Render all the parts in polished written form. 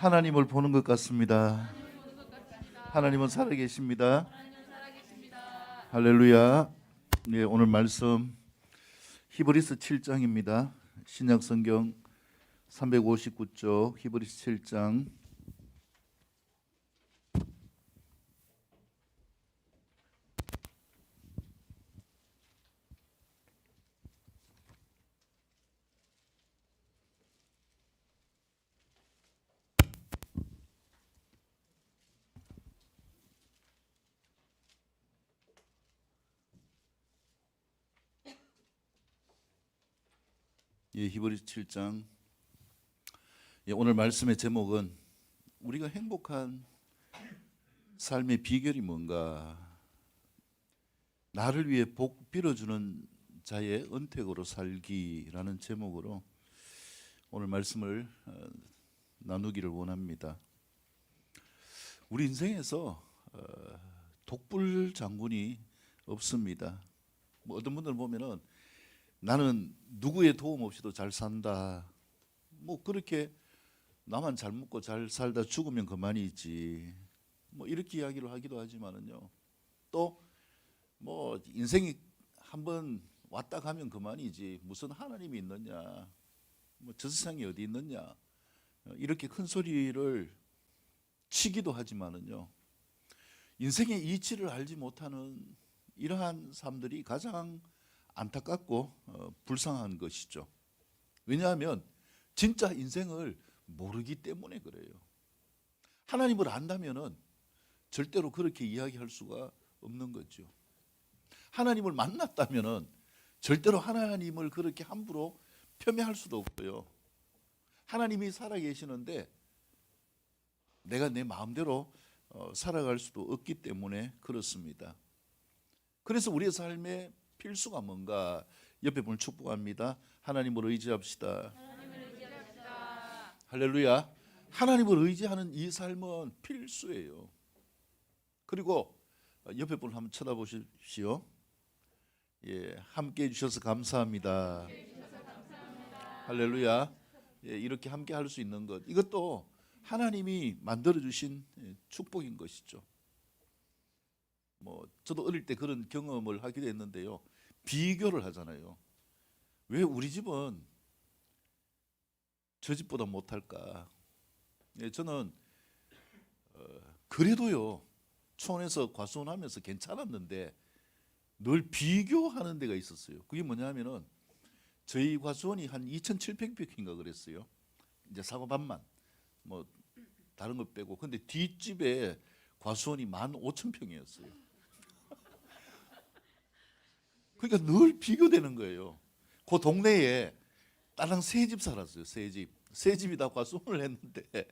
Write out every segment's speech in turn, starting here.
하나님을 보는 것 같습니다. 하나님은 살아계십니다. 할렐루야. 네, 오늘 말씀 히브리서 7장입니다. 신약 성경 359쪽 히브리서 7장 히브리서 7장 오늘 말씀의 제목은 우리가 행복한 삶의 비결이 뭔가, 나를 위해 복 빌어주는 자의 은택으로 살기라는 제목으로 오늘 말씀을 나누기를 원합니다. 우리 인생에서 독불 장군이 없습니다. 어떤 분들 보면은 나는 누구의 도움 없이도 잘 산다, 그렇게 나만 잘 먹고 잘 살다 죽으면 그만이지, 이렇게 이야기를 하기도 하지만은요, 또 인생이 한번 왔다 가면 그만이지 무슨 하나님이 있느냐, 저 세상에 어디 있느냐, 이렇게 큰 소리를 치기도 하지만은요, 인생의 이치를 알지 못하는 이러한 사람들이 가장 안타깝고 불쌍한 것이죠. 왜냐하면 진짜 인생을 모르기 때문에 그래요. 하나님을 안다면은 절대로 그렇게 이야기할 수가 없는 거죠. 하나님을 만났다면은 절대로 하나님을 그렇게 함부로 폄훼할 수도 없고요. 하나님이 살아계시는데 내가 내 마음대로 살아갈 수도 없기 때문에 그렇습니다. 그래서 우리의 삶에 필수가 뭔가, 옆에 분을 축복합니다. 하나님을 의지합시다. 할렐루야. 하나님을 의지하는 이 삶은 필수예요. 그리고 옆에 분을 한번 쳐다보십시오. 함께 해주셔서 감사합니다. 할렐루야. 이렇게 함께 할 수 있는 것, 이것도 하나님이 만들어주신 축복인 것이죠. 저도 어릴 때 그런 경험을 하기도 했는데요, 비교를 하잖아요. 왜 우리 집은 저 집보다 못할까? 저는 그래도요, 촌에서 과수원하면서 괜찮았는데 늘 비교하는 데가 있었어요. 그게 뭐냐면은 저희 과수원이 한 2,700평인가 그랬어요. 이제 사고반만 다른 거 빼고. 근데 뒷집에 과수원이 15,000평이었어요. 그러니까 늘 비교되는 거예요. 그 동네에 딸랑 세 집 살았어요. 세 집이 다 과수원을 했는데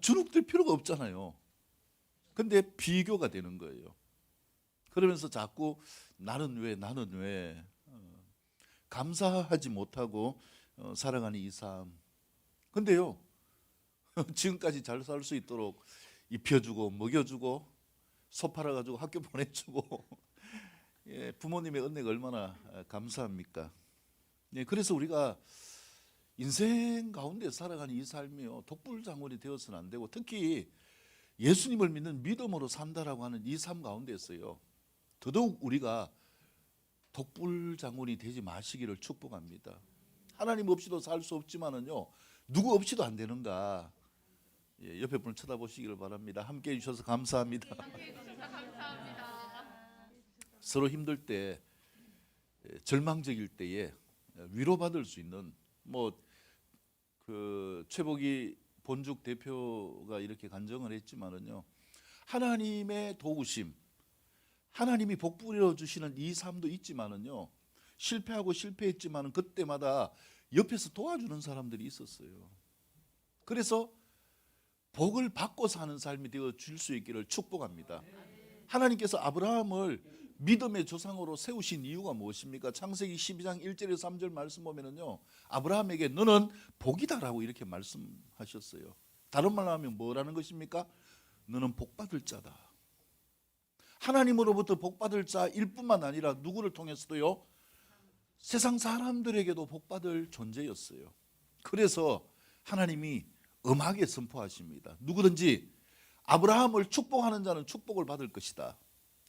주눅들 필요가 없잖아요. 근데 비교가 되는 거예요. 그러면서 자꾸 나는 왜 감사하지 못하고 살아가는 이 삶. 근데요, 지금까지 잘 살 수 있도록 입혀주고 먹여주고 소 팔아가지고 학교 보내주고 부모님의 은혜가 얼마나 감사합니까? 그래서 우리가 인생 가운데 살아가는 이 삶이요, 독불장군이 되어서는 안 되고, 특히 예수님을 믿는 믿음으로 산다라고 하는 이 삶 가운데서요, 더더욱 우리가 독불장군이 되지 마시기를 축복합니다. 하나님 없이도 살 수 없지만은요, 누구 없이도 안 되는가? 옆에 분을 쳐다보시기를 바랍니다. 함께 해주셔서 감사합니다. 서로 힘들 때, 절망적일 때에 위로받을 수 있는, 최복이 본죽 대표가 이렇게 간증을 했지만은요, 하나님의 도우심, 하나님이 복 뿌려 주시는 이 삶도 있지만은요, 실패했지만은 그때마다 옆에서 도와주는 사람들이 있었어요. 그래서 복을 받고 사는 삶이 되어 줄 수 있기를 축복합니다. 하나님께서 아브라함을 믿음의 조상으로 세우신 이유가 무엇입니까? 창세기 12장 1절에서 3절 말씀 보면은요, 아브라함에게 너는 복이다라고 이렇게 말씀하셨어요. 다른 말로 하면 뭐라는 것입니까? 너는 복받을 자다. 하나님으로부터 복받을 자일 뿐만 아니라 누구를 통해서도요, 세상 사람들에게도 복받을 존재였어요. 그래서 하나님이 엄하게 선포하십니다. 누구든지 아브라함을 축복하는 자는 축복을 받을 것이다.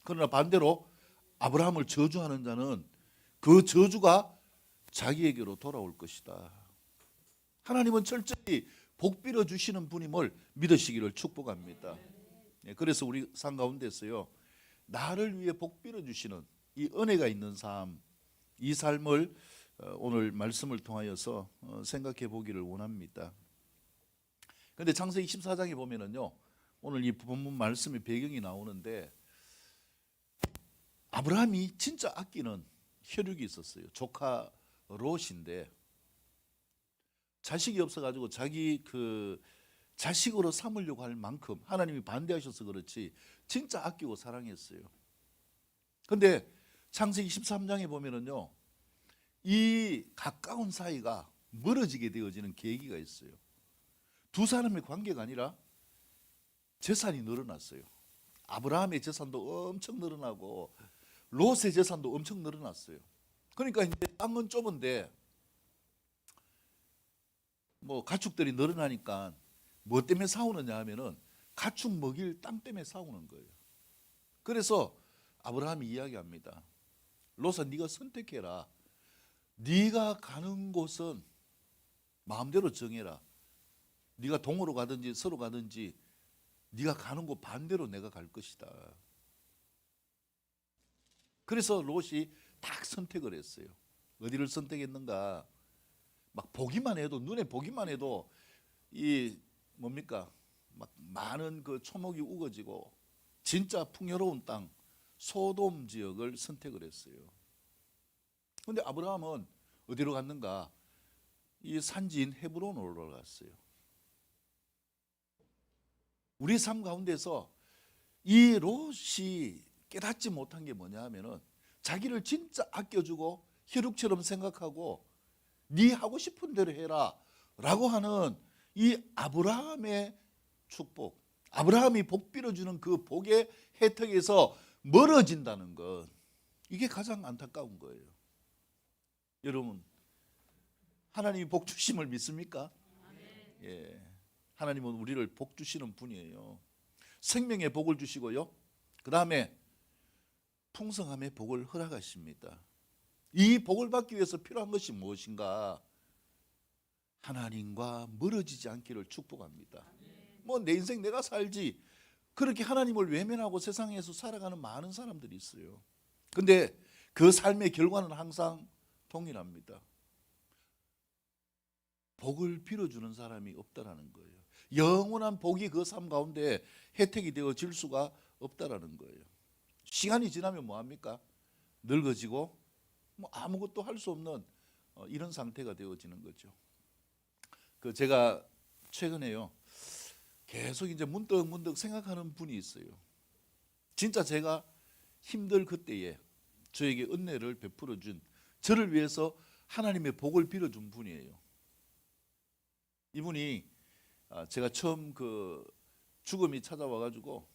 그러나 반대로 아브라함을 저주하는 자는 그 저주가 자기에게로 돌아올 것이다. 하나님은 철저히 복 빌어 주시는 분임을 믿으시기를 축복합니다. 그래서 우리 삶 가운데서요, 나를 위해 복 빌어 주시는 이 은혜가 있는 삶, 이 삶을 오늘 말씀을 통하여서 생각해 보기를 원합니다. 그런데 창세기 14장에 보면은요, 오늘 이 본문 말씀의 배경이 나오는데 아브라함이 진짜 아끼는 혈육이 있었어요. 조카 롯인데 자식이 없어가지고 자기 그 자식으로 삼으려고 할 만큼 하나님이 반대하셔서 그렇지 진짜 아끼고 사랑했어요. 근데 창세기 13장에 보면은요, 이 가까운 사이가 멀어지게 되어지는 계기가 있어요. 두 사람의 관계가 아니라 재산이 늘어났어요. 아브라함의 재산도 엄청 늘어나고 롯의 재산도 엄청 늘어났어요. 그러니까 이제 땅은 좁은데 뭐 가축들이 늘어나니까 뭐 때문에 싸우느냐 하면은 가축 먹일 땅 때문에 싸우는 거예요. 그래서 아브라함이 이야기합니다. 롯아, 네가 선택해라. 네가 가는 곳은 마음대로 정해라. 네가 동으로 가든지 서로 가든지 네가 가는 곳 반대로 내가 갈 것이다. 그래서 롯이 딱 선택을 했어요. 어디를 선택했는가? 막 보기만 해도, 눈에 보기만 해도 이 뭡니까? 막 많은 그 초목이 우거지고 진짜 풍요로운 땅 소돔 지역을 선택을 했어요. 그런데 아브라함은 어디로 갔는가? 이 산지인 헤브론으로 갔어요. 우리 삶 가운데서 이 롯이 깨닫지 못한 게 뭐냐 하면은 자기를 진짜 아껴주고 혈육처럼 생각하고 네 하고 싶은 대로 해라 라고 하는 이 아브라함의 축복, 아브라함이 복 빌어주는 그 복의 혜택에서 멀어진다는 것, 이게 가장 안타까운 거예요. 여러분, 하나님이 복 주심을 믿습니까? 예, 하나님은 우리를 복 주시는 분이에요. 생명의 복을 주시고요, 그 다음에 풍성함의 복을 허락하십니다. 이 복을 받기 위해서 필요한 것이 무엇인가? 하나님과 멀어지지 않기를 축복합니다. 뭐 내 인생 내가 살지, 그렇게 하나님을 외면하고 세상에서 살아가는 많은 사람들이 있어요. 근데 그 삶의 결과는 항상 동일합니다. 복을 빌어주는 사람이 없다라는 거예요. 영원한 복이 그 삶 가운데 혜택이 되어질 수가 없다라는 거예요. 시간이 지나면 뭐합니까? 늙어지고 뭐 아무것도 할 수 없는 이런 상태가 되어지는 거죠. 그 제가 최근에요, 계속 이제 문득 생각하는 분이 있어요. 진짜 제가 힘들 그때에 저에게 은혜를 베풀어 준, 저를 위해서 하나님의 복을 빌어준 분이에요. 이분이 제가 처음 그 죽음이 찾아와가지고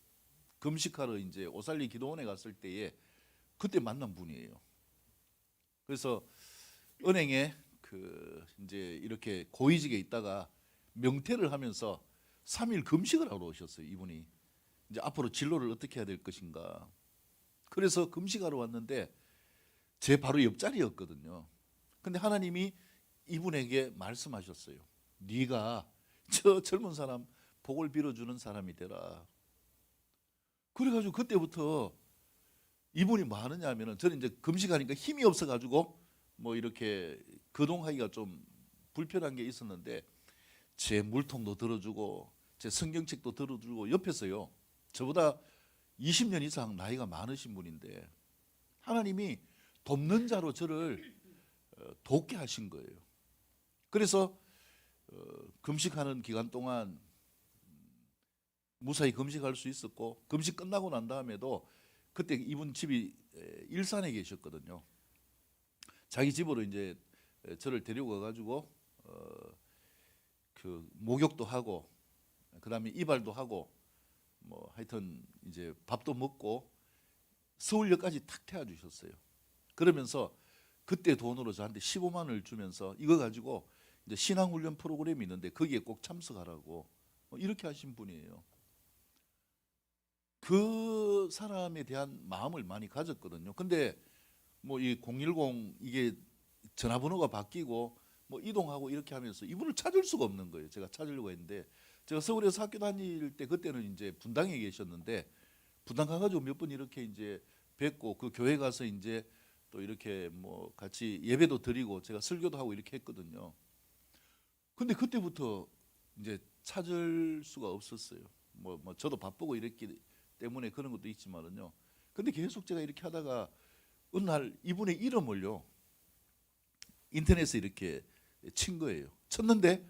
금식하러 이제 오살리 기도원에 갔을 때에 그때 만난 분이에요. 그래서 은행에 그 이제 이렇게 고위직에 있다가 명퇴를 하면서 3일 금식을 하러 오셨어요. 이분이 이제 앞으로 진로를 어떻게 해야 될 것인가. 그래서 금식하러 왔는데 제 바로 옆자리였거든요. 근데 하나님이 이분에게 말씀하셨어요. 네가 저 젊은 사람 복을 빌어주는 사람이 되라. 그래가지고 그때부터 이분이 뭐 하느냐 하면은, 저는 이제 금식하니까 힘이 없어가지고 뭐 이렇게 거동하기가 좀 불편한 게 있었는데 제 물통도 들어주고 제 성경책도 들어주고 옆에서요, 저보다 20년 이상 나이가 많으신 분인데 하나님이 돕는 자로 저를 돕게 하신 거예요. 그래서 금식하는 기간 동안 무사히 금식할 수 있었고, 금식 끝나고 난 다음에도 그때 이분 집이 일산에 계셨거든요. 자기 집으로 이제 저를 데리고 가가지고 그 목욕도 하고 그다음에 이발도 하고 뭐 하여튼 이제 밥도 먹고 서울역까지 탁 태워 주셨어요. 그러면서 그때 돈으로 저한테 15만 원을 주면서 이거 가지고 이제 신앙훈련 프로그램이 있는데 거기에 꼭 참석하라고 이렇게 하신 분이에요. 그 사람에 대한 마음을 많이 가졌거든요. 근데 뭐 이 010 이게 전화번호가 바뀌고 뭐 이동하고 이렇게 하면서 이분을 찾을 수가 없는 거예요. 제가 찾으려고 했는데 제가 서울에서 학교 다닐 때 그때는 이제 분당에 계셨는데 분당 가가지고 몇 번 이렇게 이제 뵙고 그 교회 가서 이제 또 이렇게 뭐 같이 예배도 드리고 제가 설교도 하고 이렇게 했거든요. 근데 그때부터 이제 찾을 수가 없었어요. 뭐 저도 바쁘고 이랬기 때문에 그런 것도 있지만은요. 근데 계속 제가 이렇게 하다가 어느 날 이분의 이름을요 인터넷에 이렇게 친 거예요. 쳤는데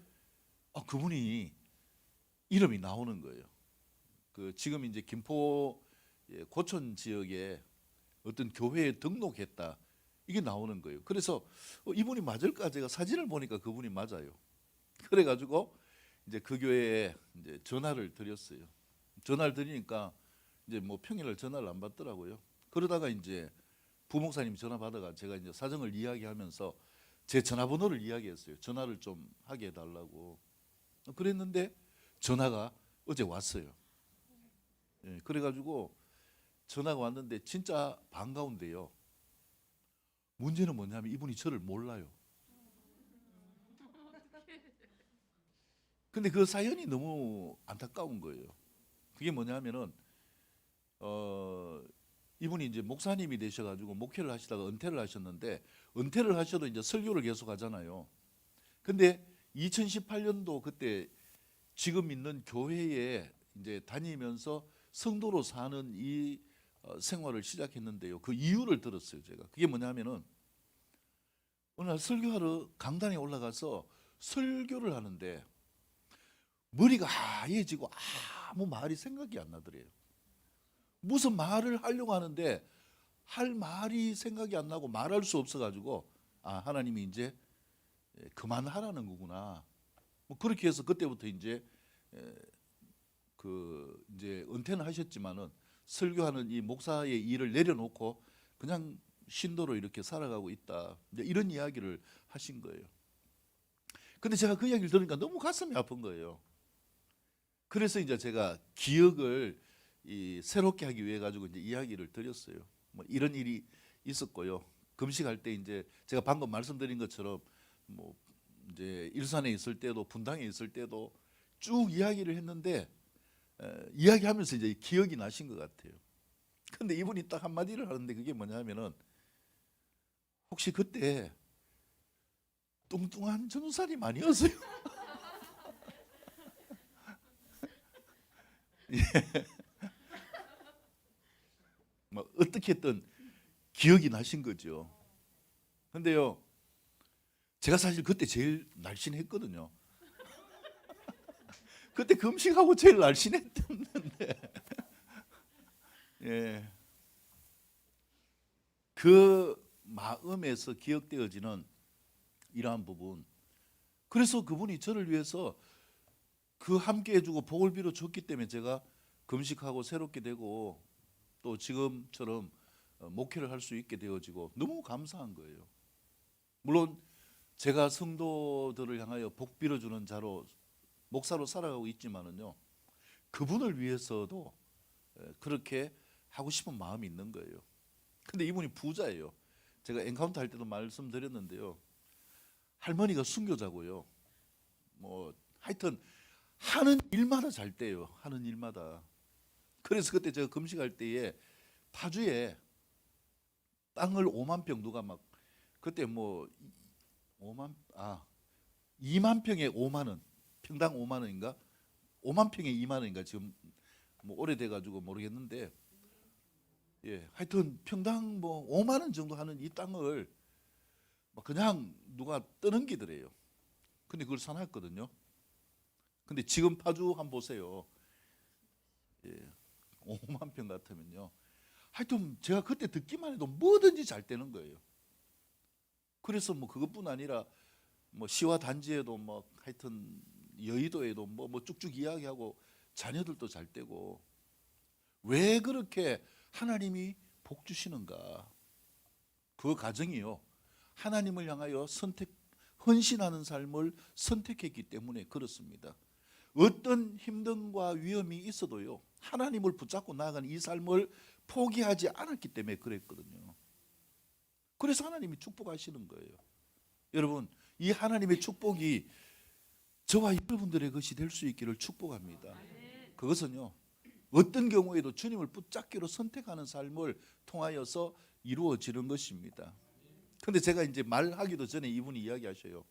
그분이 이름이 나오는 거예요. 그 지금 이제 김포 고촌 지역에 어떤 교회에 등록했다 이게 나오는 거예요. 그래서 이분이 맞을까 제가 사진을 보니까 그분이 맞아요. 그래가지고 이제 그 교회에 이제 전화를 드렸어요. 전화를 드리니까 이제 뭐 평일날 전화를 안 받더라고요. 그러다가 이제 부목사님이 전화 받아가 제가 이제 사정을 이야기하면서 제 전화번호를 이야기했어요. 전화를 좀 하게 해달라고. 그랬는데 전화가 어제 왔어요. 예, 그래가지고 전화가 왔는데 진짜 반가운데요. 문제는 뭐냐면 이분이 저를 몰라요. 근데 그 사연이 너무 안타까운 거예요. 그게 뭐냐면은 이분이 이제 목사님이 되셔가지고 목회를 하시다가 은퇴를 하셨는데 은퇴를 하셔도 이제 설교를 계속 하잖아요. 근데 2018년도 그때 지금 있는 교회에 이제 다니면서 성도로 사는 이 생활을 시작했는데요. 그 이유를 들었어요, 제가. 그게 뭐냐면은 어느 날 설교하러 강단에 올라가서 설교를 하는데 머리가 하얘지고 아무 말이 생각이 안 나더래요. 무슨 말을 하려고 하는데 할 말이 생각이 안 나고 말할 수 없어가지고 하나님이 이제 그만하라는 거구나. 뭐 그렇게 해서 그때부터 이제 그 이제 은퇴는 하셨지만은 설교하는 이 목사의 일을 내려놓고 그냥 신도로 이렇게 살아가고 있다. 이런 이야기를 하신 거예요. 근데 제가 그 이야기를 들으니까 너무 가슴이 아픈 거예요. 그래서 이제 제가 기억을 새롭게 하기 위해 가지고 이제 이야기를 드렸어요. 뭐 이런 일이 있었고요. 금식할 때 이제 제가 방금 말씀드린 것처럼 뭐 이제 일산에 있을 때도 분당에 있을 때도 쭉 이야기를 했는데 이야기하면서 이제 기억이 나신 것 같아요. 근데 이분이 딱 한마디를 하는데 그게 뭐냐면은 혹시 그때 뚱뚱한 전우사님 아니었어요? 뭐 어떻게 했든 기억이 나신 거죠. 근데요, 제가 사실 그때 제일 날씬했거든요. 그때 금식하고 제일 날씬했었는데, 예, 그 마음에서 기억되어지는 이러한 부분. 그래서 그분이 저를 위해서 그 함께 해주고 복을 빌어 줬기 때문에 제가 금식하고 새롭게 되고 또 지금처럼 목회를 할 수 있게 되어지고 너무 감사한 거예요. 물론 제가 성도들을 향하여 복 빌어주는 자로 목사로 살아가고 있지만은요, 그분을 위해서도 그렇게 하고 싶은 마음이 있는 거예요. 근데 이분이 부자예요. 제가 엔카운터 할 때도 말씀드렸는데요. 할머니가 순교자고요. 뭐 하여튼 하는 일마다 잘 돼요. 하는 일마다. 그래서 그때 제가 금식할 때에 파주에 땅을 5만 평 누가 막 그때 뭐 2만 평에 5만 원, 평당 5만 원인가? 5만 평에 2만 원인가 지금 뭐 오래돼 가지고 모르겠는데 예, 하여튼 평당 뭐 5만 원 정도 하는 이 땅을 막 그냥 누가 떠넘기더래요. 근데 그걸 사놨거든요. 근데 지금 파주 한번 보세요. 예, 5만 평 같으면요. 하여튼 제가 그때 듣기만 해도 뭐든지 잘 되는 거예요. 그래서 뭐 그것뿐 아니라 뭐 시와 단지에도 뭐 하여튼 여의도에도 뭐 쭉쭉 이야기하고 자녀들도 잘 되고 왜 그렇게 하나님이 복 주시는가? 그 가정이요. 하나님을 향하여 헌신하는 삶을 선택했기 때문에 그렇습니다. 어떤 힘듦과 위험이 있어도요, 하나님을 붙잡고 나아가는 이 삶을 포기하지 않았기 때문에 그랬거든요. 그래서 하나님이 축복하시는 거예요. 여러분, 이 하나님의 축복이 저와 여러분들의 것이 될 수 있기를 축복합니다. 그것은요, 어떤 경우에도 주님을 붙잡기로 선택하는 삶을 통하여서 이루어지는 것입니다. 근데 제가 이제 말하기도 전에 이분이 이야기하셔요.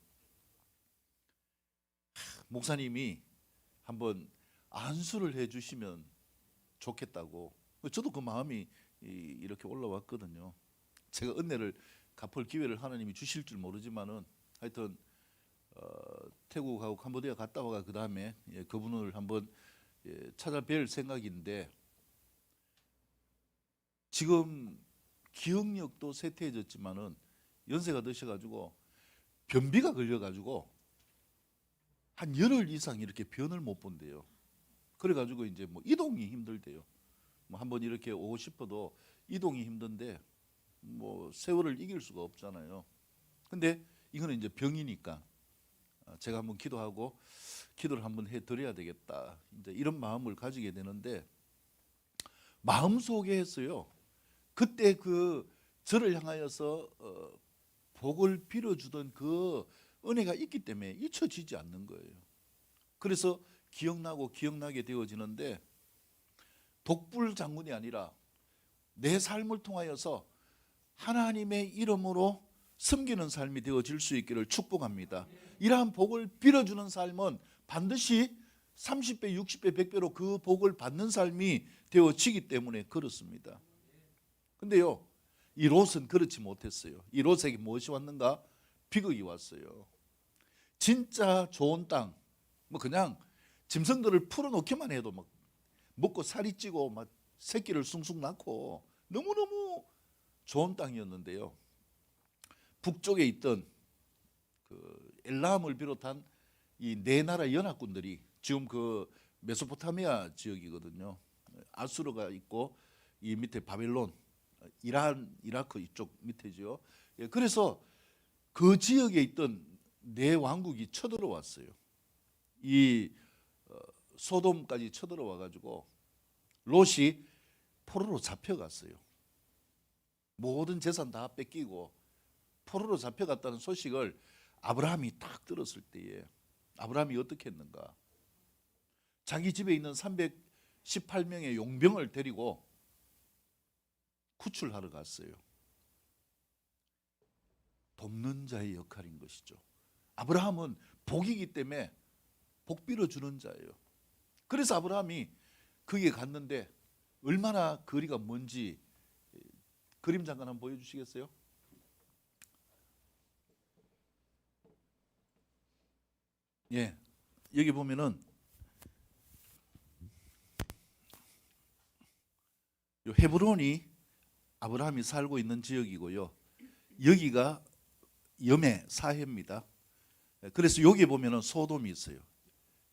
목사님이 한번 안수를 해주시면 좋겠다고. 저도 그 마음이 이렇게 올라왔거든요. 제가 은혜를 갚을 기회를 하나님이 주실 줄 모르지만은 하여튼 태국하고 캄보디아 갔다 와가 그 다음에 그분을 한번 찾아뵐 생각인데, 지금 기억력도 쇠퇴해졌지만은 연세가 드셔가지고 변비가 걸려가지고 한 열흘 이상 이렇게 변을 못 본대요. 그래가지고 이제 뭐 이동이 힘들대요. 뭐 한번 이렇게 오고 싶어도 이동이 힘든데 뭐 세월을 이길 수가 없잖아요. 근데 이거는 이제 병이니까 제가 한번 기도하고 기도를 한번 해드려야 되겠다, 이제 이런 마음을 가지게 되는데, 마음속에 했어요. 그때 그 저를 향하여서 복을 빌어주던 그 은혜가 있기 때문에 잊혀지지 않는 거예요. 그래서 기억나게 되어지는데, 독불 장군이 아니라 내 삶을 통하여서 하나님의 이름으로 섬기는 삶이 되어질 수 있기를 축복합니다. 이러한 복을 빌어주는 삶은 반드시 30배, 60배, 100배로 그 복을 받는 삶이 되어지기 때문에 그렇습니다. 근데요, 이 롯은 그렇지 못했어요. 이 롯에게 무엇이 왔는가? 비극이 왔어요. 진짜 좋은 땅, 뭐 그냥 짐승들을 풀어놓기만 해도 막 먹고 살이 찌고 막 새끼를 숭숭 낳고 너무너무 좋은 땅이었는데요, 북쪽에 있던 그 엘람을 비롯한 이 네 나라 연합군들이, 지금 그 메소포타미아 지역이거든요. 아수르가 있고 이 밑에 바벨론, 이란, 이라크 이쪽 밑에죠. 그래서 그 지역에 있던 네 왕국이 쳐들어왔어요. 이 소돔까지 쳐들어와 가지고 롯이 포로로 잡혀갔어요. 모든 재산 다 뺏기고 포로로 잡혀갔다는 소식을 아브라함이 딱 들었을 때에 아브라함이 어떻게 했는가? 자기 집에 있는 318명의 용병을 데리고 구출하러 갔어요. 돕는 자의 역할인 것이죠. 아브라함은 복이기 때문에 복 빌어주는 자예요. 그래서 아브라함이 거기에 갔는데 얼마나 거리가 먼지, 그림 잠깐 한번 보여주시겠어요? 예, 여기 보면은 요 헤브론이 아브라함이 살고 있는 지역이고요, 여기가 염해 사해입니다. 그래서 여기 보면은 소돔이 있어요.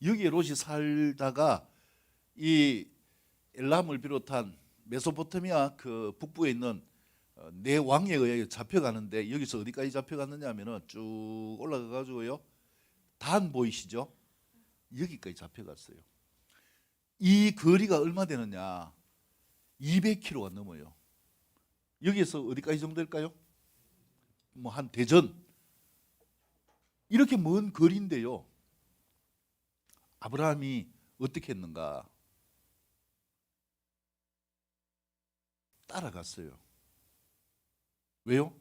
여기에 롯이 살다가 이 엘람을 비롯한 메소포타미아 그 북부에 있는 네 왕에 의해 잡혀가는데, 여기서 어디까지 잡혀갔느냐 하면은 쭉 올라가 가지고요, 단 보이시죠? 여기까지 잡혀갔어요. 이 거리가 얼마 되느냐? 200km가 넘어요. 여기에서 어디까지 정도 될까요? 뭐 한 대전, 이렇게 먼 거리인데요, 아브라함이 어떻게 했는가? 따라갔어요. 왜요?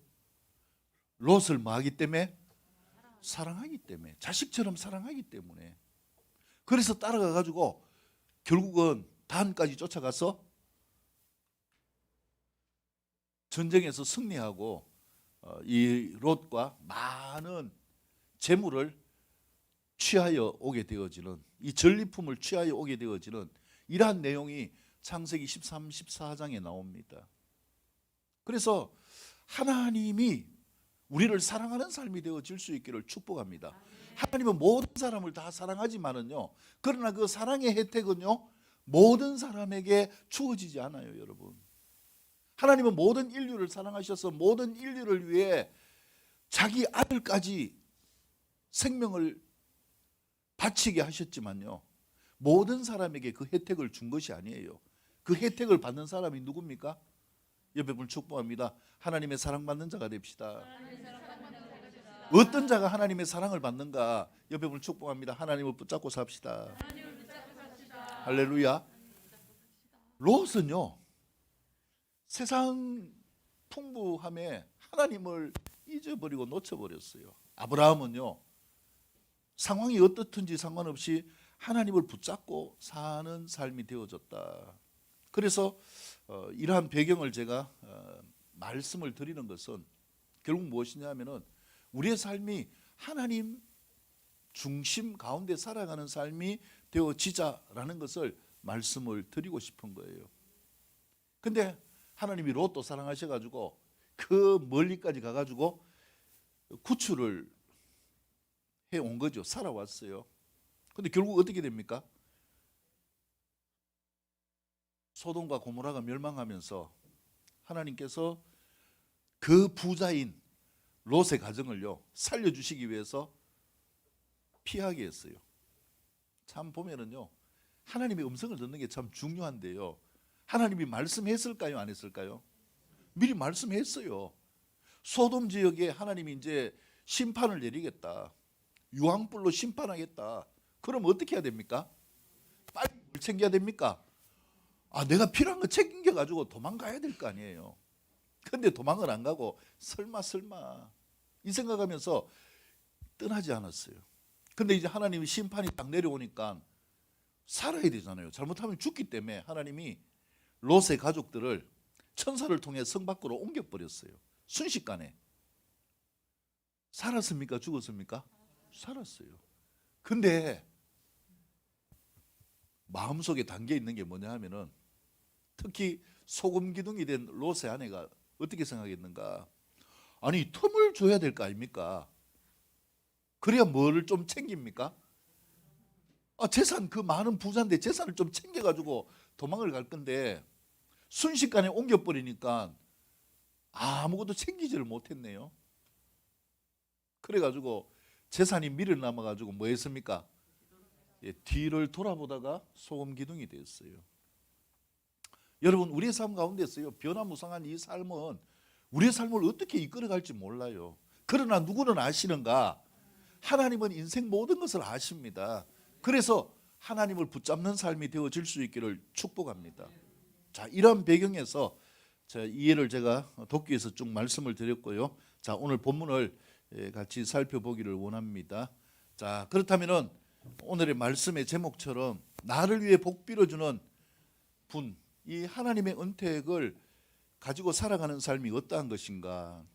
롯을 뭐 하기 때문에? 사랑하기 때문에, 자식처럼 사랑하기 때문에. 그래서 따라가 가지고 결국은 단까지 쫓아가서 전쟁에서 승리하고 이 롯과 많은 재물을 취하여 오게 되어지는, 이 전리품을 취하여 오게 되어지는 이러한 내용이 창세기 13, 14장에 나옵니다. 그래서 하나님이 우리를 사랑하는 삶이 되어질 수 있기를 축복합니다. 하나님은 모든 사람을 다 사랑하지만은요, 그러나 그 사랑의 혜택은요, 모든 사람에게 주어지지 않아요, 여러분. 하나님은 모든 인류를 사랑하셔서 모든 인류를 위해 자기 아들까지 생명을 바치게 하셨지만요, 모든 사람에게 그 혜택을 준 것이 아니에요. 그 혜택을 받는 사람이 누굽니까? 옆에 분 축복합니다. 하나님의 사랑받는 자가 됩시다. 어떤 자가 하나님의 사랑을 받는가? 옆에 분 축복합니다. 하나님을 붙잡고 삽시다. 할렐루야. 롯은요, 세상 풍부함에 하나님을 잊어버리고 놓쳐버렸어요. 아브라함은요, 상황이 어떻든지 상관없이 하나님을 붙잡고 사는 삶이 되어졌다. 그래서 이러한 배경을 제가 말씀을 드리는 것은 결국 무엇이냐 하면은 우리의 삶이 하나님 중심 가운데 살아가는 삶이 되어지자라는 것을 말씀을 드리고 싶은 거예요. 근데 하나님이 롯도 사랑하셔가지고 그 멀리까지 가가지고 구출을 해온 거죠. 살아왔어요. 근데 결국 어떻게 됩니까? 소돔과 고모라가 멸망하면서 하나님께서 그 부자인 롯의 가정을요, 살려주시기 위해서 피하게 했어요. 참 보면은요, 하나님의 음성을 듣는 게 참 중요한데요, 하나님이 말씀했을까요, 안 했을까요? 미리 말씀했어요. 소돔 지역에 하나님이 이제 심판을 내리겠다, 유황불로 심판하겠다. 그럼 어떻게 해야 됩니까? 빨리 뭘 챙겨야 됩니까? 내가 필요한 거 챙겨가지고 도망가야 될 거 아니에요. 근데 도망을 안 가고 설마 이 생각하면서 떠나지 않았어요. 근데 이제 하나님이 심판이 딱 내려오니까 살아야 되잖아요. 잘못하면 죽기 때문에 하나님이 롯의 가족들을 천사를 통해 성 밖으로 옮겨버렸어요. 순식간에. 살았습니까? 죽었습니까? 살았어요. 근데 마음속에 담겨 있는 게 뭐냐 하면은, 특히 소금 기둥이 된 롯의 아내가 어떻게 생각했는가? 아니, 틈을 줘야 될 거 아닙니까? 그래야 뭐를 좀 챙깁니까? 재산, 그 많은 부자인데 재산을 좀 챙겨가지고 도망을 갈 건데 순식간에 옮겨버리니까 아무것도 챙기지를 못했네요. 그래가지고 재산이 밀어남아가지고 뭐 했습니까? 뒤를 돌아보다가 소금 기둥이 됐어요. 여러분, 우리의 삶 가운데서요, 변화무쌍한 이 삶은 우리의 삶을 어떻게 이끌어갈지 몰라요. 그러나 누구는 아시는가? 하나님은 인생 모든 것을 아십니다. 그래서 하나님을 붙잡는 삶이 되어질 수 있기를 축복합니다. 자, 이런 배경에서 이해를 제가 돕기 위해서 쭉 말씀을 드렸고요. 자, 오늘 본문을 같이 살펴보기를 원합니다. 자, 그렇다면은 오늘의 말씀의 제목처럼 나를 위해 복 빌어주는 분, 이 하나님의 은택을 가지고 살아가는 삶이 어떠한 것인가?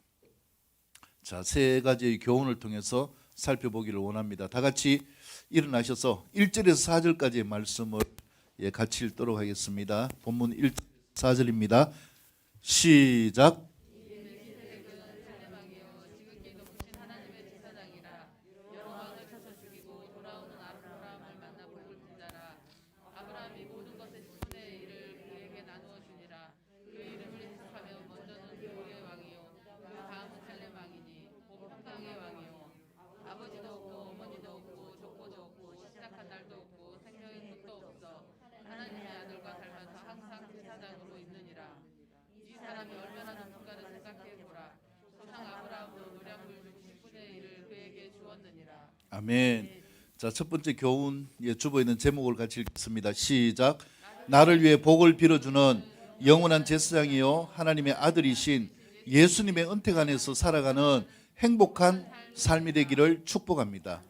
자, 세 가지의 교훈을 통해서 살펴보기를 원합니다. 다 같이 일어나셔서 1절에서 4절까지의 말씀을 같이 읽도록 하겠습니다. 본문 1절 4절입니다. 시작. 아멘. 자, 첫 번째 교훈 주보에 있는 제목을 같이 읽겠습니다. 시작. 나를 위해 복을 빌어주는 영원한 제사장이요 하나님의 아들이신 예수님의 은택 안에서 살아가는 행복한 삶이 되기를 축복합니다.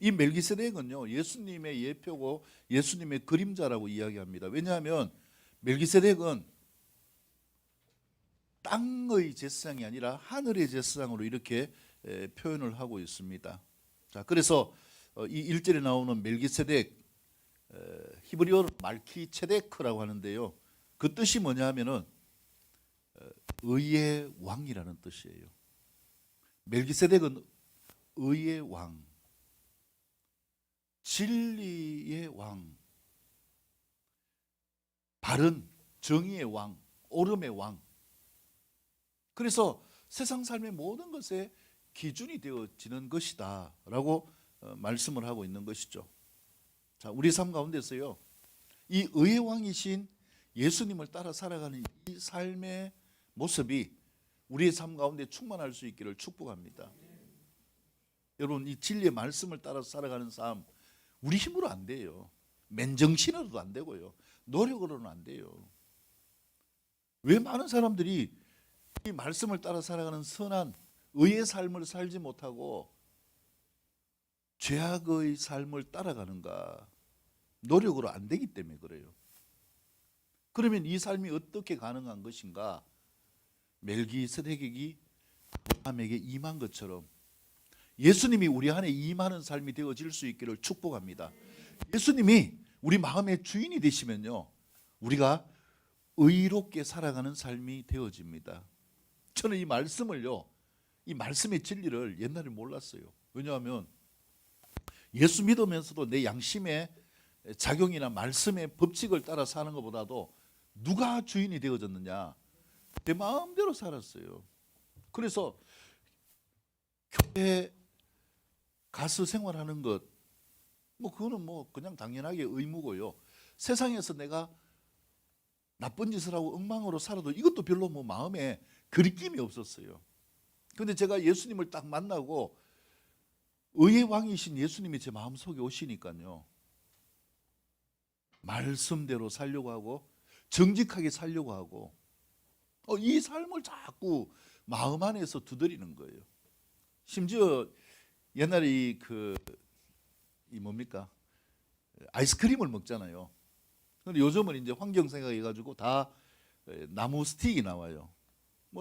이 멜기세덱은요, 예수님의 예표고 예수님의 그림자라고 이야기합니다. 왜냐하면 멜기세덱은 땅의 제사장이 아니라 하늘의 제사장으로 이렇게 표현을 하고 있습니다. 자, 그래서 이 1절에 나오는 멜기세덱, 히브리어로 말키체데크라고 하는데요, 그 뜻이 뭐냐 하면은 의의 왕이라는 뜻이에요. 멜기세덱은 의의 왕, 진리의 왕, 바른 정의의 왕, 옳음의 왕. 그래서 세상 삶의 모든 것에 기준이 되어지는 것이다라고 말씀을 하고 있는 것이죠. 자, 우리 삶 가운데서요, 이 의의 왕이신 예수님을 따라 살아가는 이 삶의 모습이 우리의 삶 가운데 충만할 수 있기를 축복합니다. 여러분, 이 진리의 말씀을 따라 살아가는 삶, 우리 힘으로 안 돼요. 맨정신으로도 안 되고요, 노력으로는 안 돼요. 왜 많은 사람들이 이 말씀을 따라 살아가는 선한 의의 삶을 살지 못하고 죄악의 삶을 따라가는가? 노력으로 안 되기 때문에 그래요. 그러면 이 삶이 어떻게 가능한 것인가? 멜기세덱이 아브라함에게 임한 것처럼 예수님이 우리 안에 임하는 삶이 되어질 수 있기를 축복합니다. 예수님이 우리 마음의 주인이 되시면요, 우리가 의롭게 살아가는 삶이 되어집니다. 저는 이 말씀을요, 이 말씀의 진리를 옛날에 몰랐어요. 왜냐하면 예수 믿으면서도 내 양심의 작용이나 말씀의 법칙을 따라 사는 것보다도 누가 주인이 되어졌느냐, 내 마음대로 살았어요. 그래서 교회 가서 생활하는 것, 그거는 그냥 당연하게 의무고요. 세상에서 내가 나쁜 짓을 하고 엉망으로 살아도 이것도 별로 마음에 그리낌이 없었어요. 그런데 제가 예수님을 딱 만나고 의의 왕이신 예수님이 제 마음속에 오시니까요, 말씀대로 살려고 하고 정직하게 살려고 하고 이 삶을 자꾸 마음 안에서 두드리는 거예요. 심지어 옛날에 이 뭡니까? 아이스크림을 먹잖아요. 근데 요즘은 이제 환경 생각해가지고 다 나무 스틱이 나와요.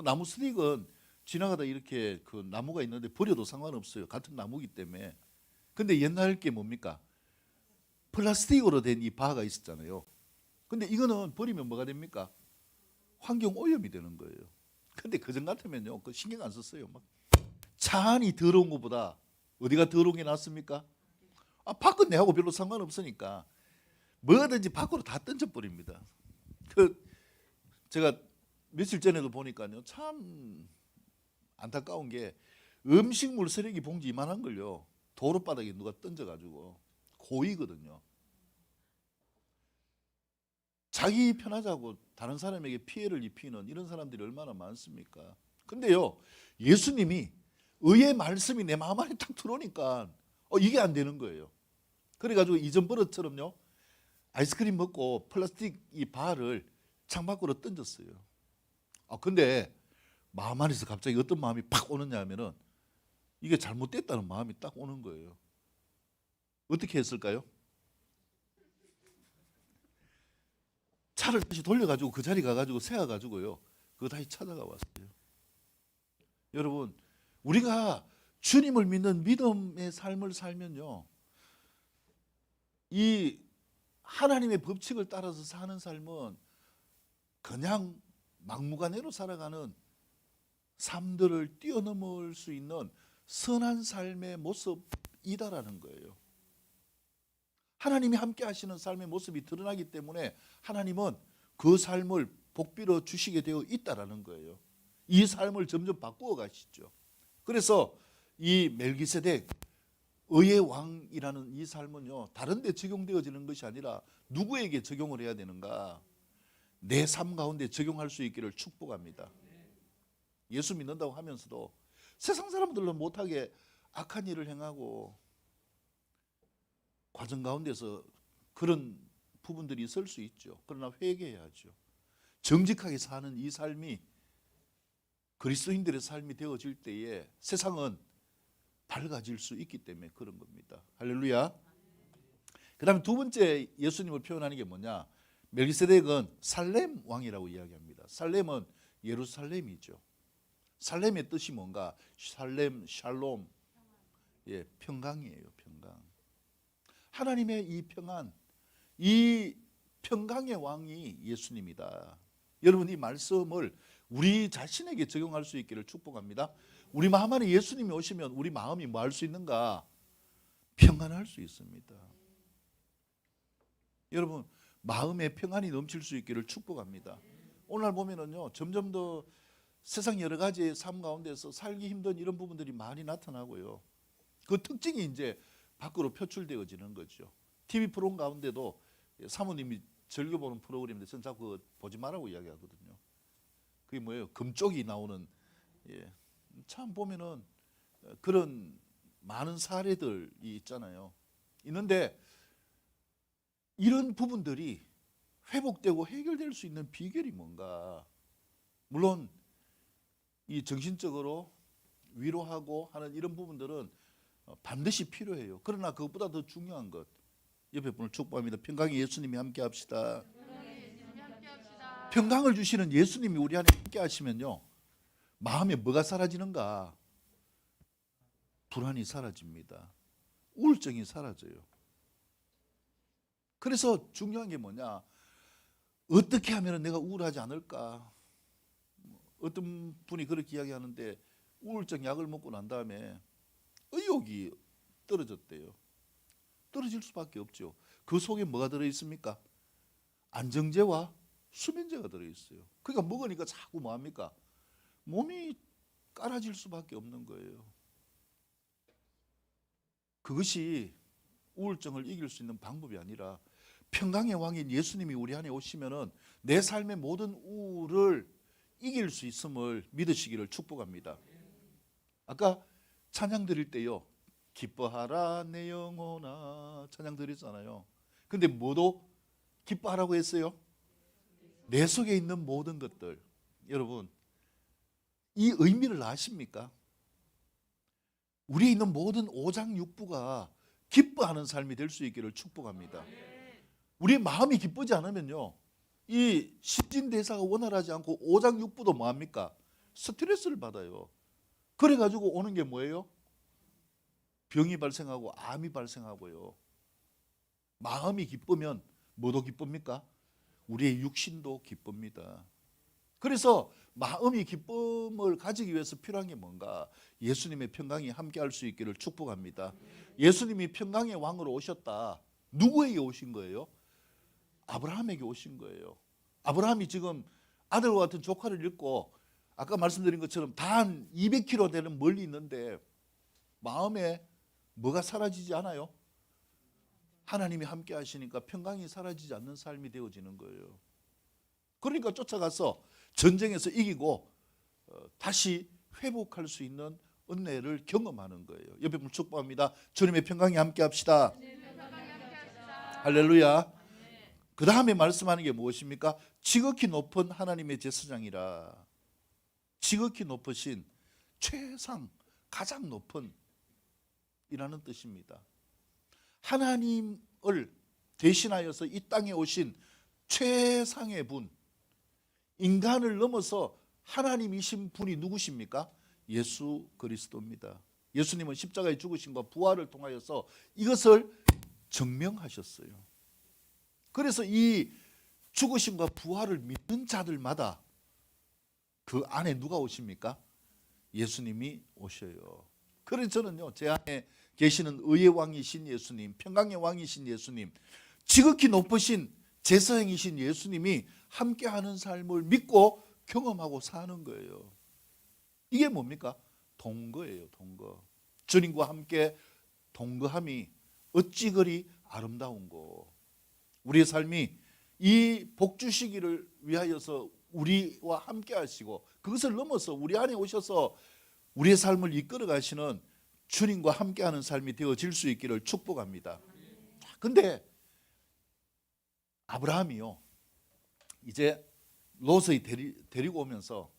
나무 스틱은 지나가다 이렇게 그 나무가 있는데 버려도 상관없어요. 같은 나무기 때문에. 근데 옛날 게 뭡니까? 플라스틱으로 된 이 바가 있었잖아요. 근데 이거는 버리면 뭐가 됩니까? 환경 오염이 되는 거예요. 근데 그전 같으면요, 그 신경 안 썼어요. 차 안이 더러운 것보다 어디가 더러운 게 낫습니까? 밖은 내하고 별로 상관없으니까 뭐든지 밖으로 다 던져버립니다. 제가 며칠 전에도 보니까요, 참 안타까운 게 음식물 쓰레기 봉지 이만한 걸요, 도로바닥에 누가 던져가지고 고의거든요. 자기 편하자고 다른 사람에게 피해를 입히는 이런 사람들이 얼마나 많습니까? 근데요, 예수님이 의의 말씀이 내 마음 안에 딱 들어오니까 이게 안 되는 거예요. 그래가지고 이전 버릇처럼요, 아이스크림 먹고 플라스틱 이 바를 창밖으로 던졌어요. 근데 마음 안에서 갑자기 어떤 마음이 팍 오느냐 하면은 이게 잘못됐다는 마음이 딱 오는 거예요. 어떻게 했을까요? 차를 다시 돌려가지고 그 자리 가가지고 세워가지고요, 그거 다시 찾아가 왔어요. 여러분, 우리가 주님을 믿는 믿음의 삶을 살면요, 이 하나님의 법칙을 따라서 사는 삶은 그냥 막무가내로 살아가는 삶들을 뛰어넘을 수 있는 선한 삶의 모습이다라는 거예요. 하나님이 함께 하시는 삶의 모습이 드러나기 때문에 하나님은 그 삶을 복비로 주시게 되어 있다라는 거예요. 이 삶을 점점 바꾸어 가시죠. 그래서 이 멜기세덱 의의 왕이라는 이 삶은요, 다른 데 적용되어지는 것이 아니라 누구에게 적용을 해야 되는가? 내 삶 가운데 적용할 수 있기를 축복합니다. 예수 믿는다고 하면서도 세상 사람들은 못하게 악한 일을 행하고 과정 가운데서 그런 부분들이 있을 수 있죠. 그러나 회개해야죠. 정직하게 사는 이 삶이 그리스도인들의 삶이 되어질 때에 세상은 밝아질 수 있기 때문에 그런 겁니다. 할렐루야. 그 다음에 두 번째 예수님을 표현하는 게 뭐냐? 멜기세덱은 살렘 왕이라고 이야기합니다. 살렘은 예루살렘이죠. 살렘의 뜻이 뭔가? 살렘, 샬롬, 평강이에요. 평강. 하나님의 이 평안, 이 평강의 왕이 예수님이다. 여러분, 이 말씀을 우리 자신에게 적용할 수 있기를 축복합니다. 우리 마음 안에 예수님이 오시면 우리 마음이 뭐 할 수 있는가? 평안할 수 있습니다. 여러분, 마음에 평안이 넘칠 수 있기를 축복합니다. 오늘 보면은요, 점점 더 세상 여러 가지의 삶 가운데서 살기 힘든 이런 부분들이 많이 나타나고요. 그 특징이 이제 밖으로 표출되어지는 거죠. TV 프로그램 가운데도 사모님이 즐겨보는 프로그램인데 저는 자꾸 보지 말라고 이야기하거든요. 그게 뭐예요? 금쪽이 나오는, 참 보면은 그런 많은 사례들이 있잖아요. 있는데 이런 부분들이 회복되고 해결될 수 있는 비결이 뭔가? 물론 이 정신적으로 위로하고 하는 이런 부분들은 반드시 필요해요. 그러나 그것보다 더 중요한 것, 옆에 분을 축복합니다. 평강의 예수님이 함께 합시다. 평강을 주시는 예수님이 우리 안에 함께 하시면요, 마음에 뭐가 사라지는가? 불안이 사라집니다. 우울증이 사라져요. 그래서 중요한 게 뭐냐? 어떻게 하면 내가 우울하지 않을까? 어떤 분이 그렇게 이야기하는데 우울증 약을 먹고 난 다음에 의욕이 떨어졌대요. 떨어질 수밖에 없죠. 그 속에 뭐가 들어있습니까? 안정제와 수면제가 들어있어요. 그러니까 먹으니까 자꾸 뭐합니까? 몸이 깔아질 수밖에 없는 거예요. 그것이 우울증을 이길 수 있는 방법이 아니라 평강의 왕인 예수님이 우리 안에 오시면은 내 삶의 모든 우울을 이길 수 있음을 믿으시기를 축복합니다. 아까 찬양 드릴 때요, 기뻐하라 내 영혼아 찬양 드렸잖아요. 근데 뭐도 기뻐하라고 했어요? 내 속에 있는 모든 것들. 여러분, 이 의미를 아십니까? 우리에 있는 모든 오장육부가 기뻐하는 삶이 될 수 있기를 축복합니다. 우리의 마음이 기쁘지 않으면요, 이 신진대사가 원활하지 않고 오장육부도 뭐합니까? 스트레스를 받아요. 그래가지고 오는 게 뭐예요? 병이 발생하고 암이 발생하고요. 마음이 기쁘면 뭐도 기쁩니까? 우리의 육신도 기쁩니다. 그래서 마음이 기쁨을 가지기 위해서 필요한 게 뭔가? 예수님의 평강이 함께할 수 있기를 축복합니다. 예수님이 평강의 왕으로 오셨다. 누구에게 오신 거예요? 아브라함에게 오신 거예요. 아브라함이 지금 아들과 같은 조카를 잃고 아까 말씀드린 것처럼 단 200km 되는 멀리 있는데 마음에 뭐가 사라지지 않아요? 하나님이 함께 하시니까 평강이 사라지지 않는 삶이 되어지는 거예요. 그러니까 쫓아가서 전쟁에서 이기고 다시 회복할 수 있는 은혜를 경험하는 거예요. 옆에 분 축복합니다. 주님의 평강이 함께 합시다. 할렐루야. 그 다음에 말씀하는 게 무엇입니까? 지극히 높은 하나님의 제사장이라. 지극히 높으신 최상, 가장 높은 이라는 뜻입니다. 하나님을 대신하여서 이 땅에 오신 최상의 분, 인간을 넘어서 하나님이신 분이 누구십니까? 예수 그리스도입니다. 예수님은 십자가의 죽으심과 부활을 통하여서 이것을 증명하셨어요. 그래서 이 죽으심과 부활을 믿는 자들마다 그 안에 누가 오십니까? 예수님이 오셔요. 그래서 저는요, 제 안에 계시는 의의 왕이신 예수님, 평강의 왕이신 예수님, 지극히 높으신 제사장이신 예수님이 함께하는 삶을 믿고 경험하고 사는 거예요. 이게 뭡니까? 동거예요. 동거. 주님과 함께 동거함이 어찌 그리 아름다운고. 우리의 삶이 이 복주시기를 위하여서 우리와 함께 하시고 그것을 넘어서 우리 안에 오셔서 우리의 삶을 이끌어 가시는 주님과 함께하는 삶이 되어질 수 있기를 축복합니다. 근데 아브라함이요, 이제 롯을 데리고 오면서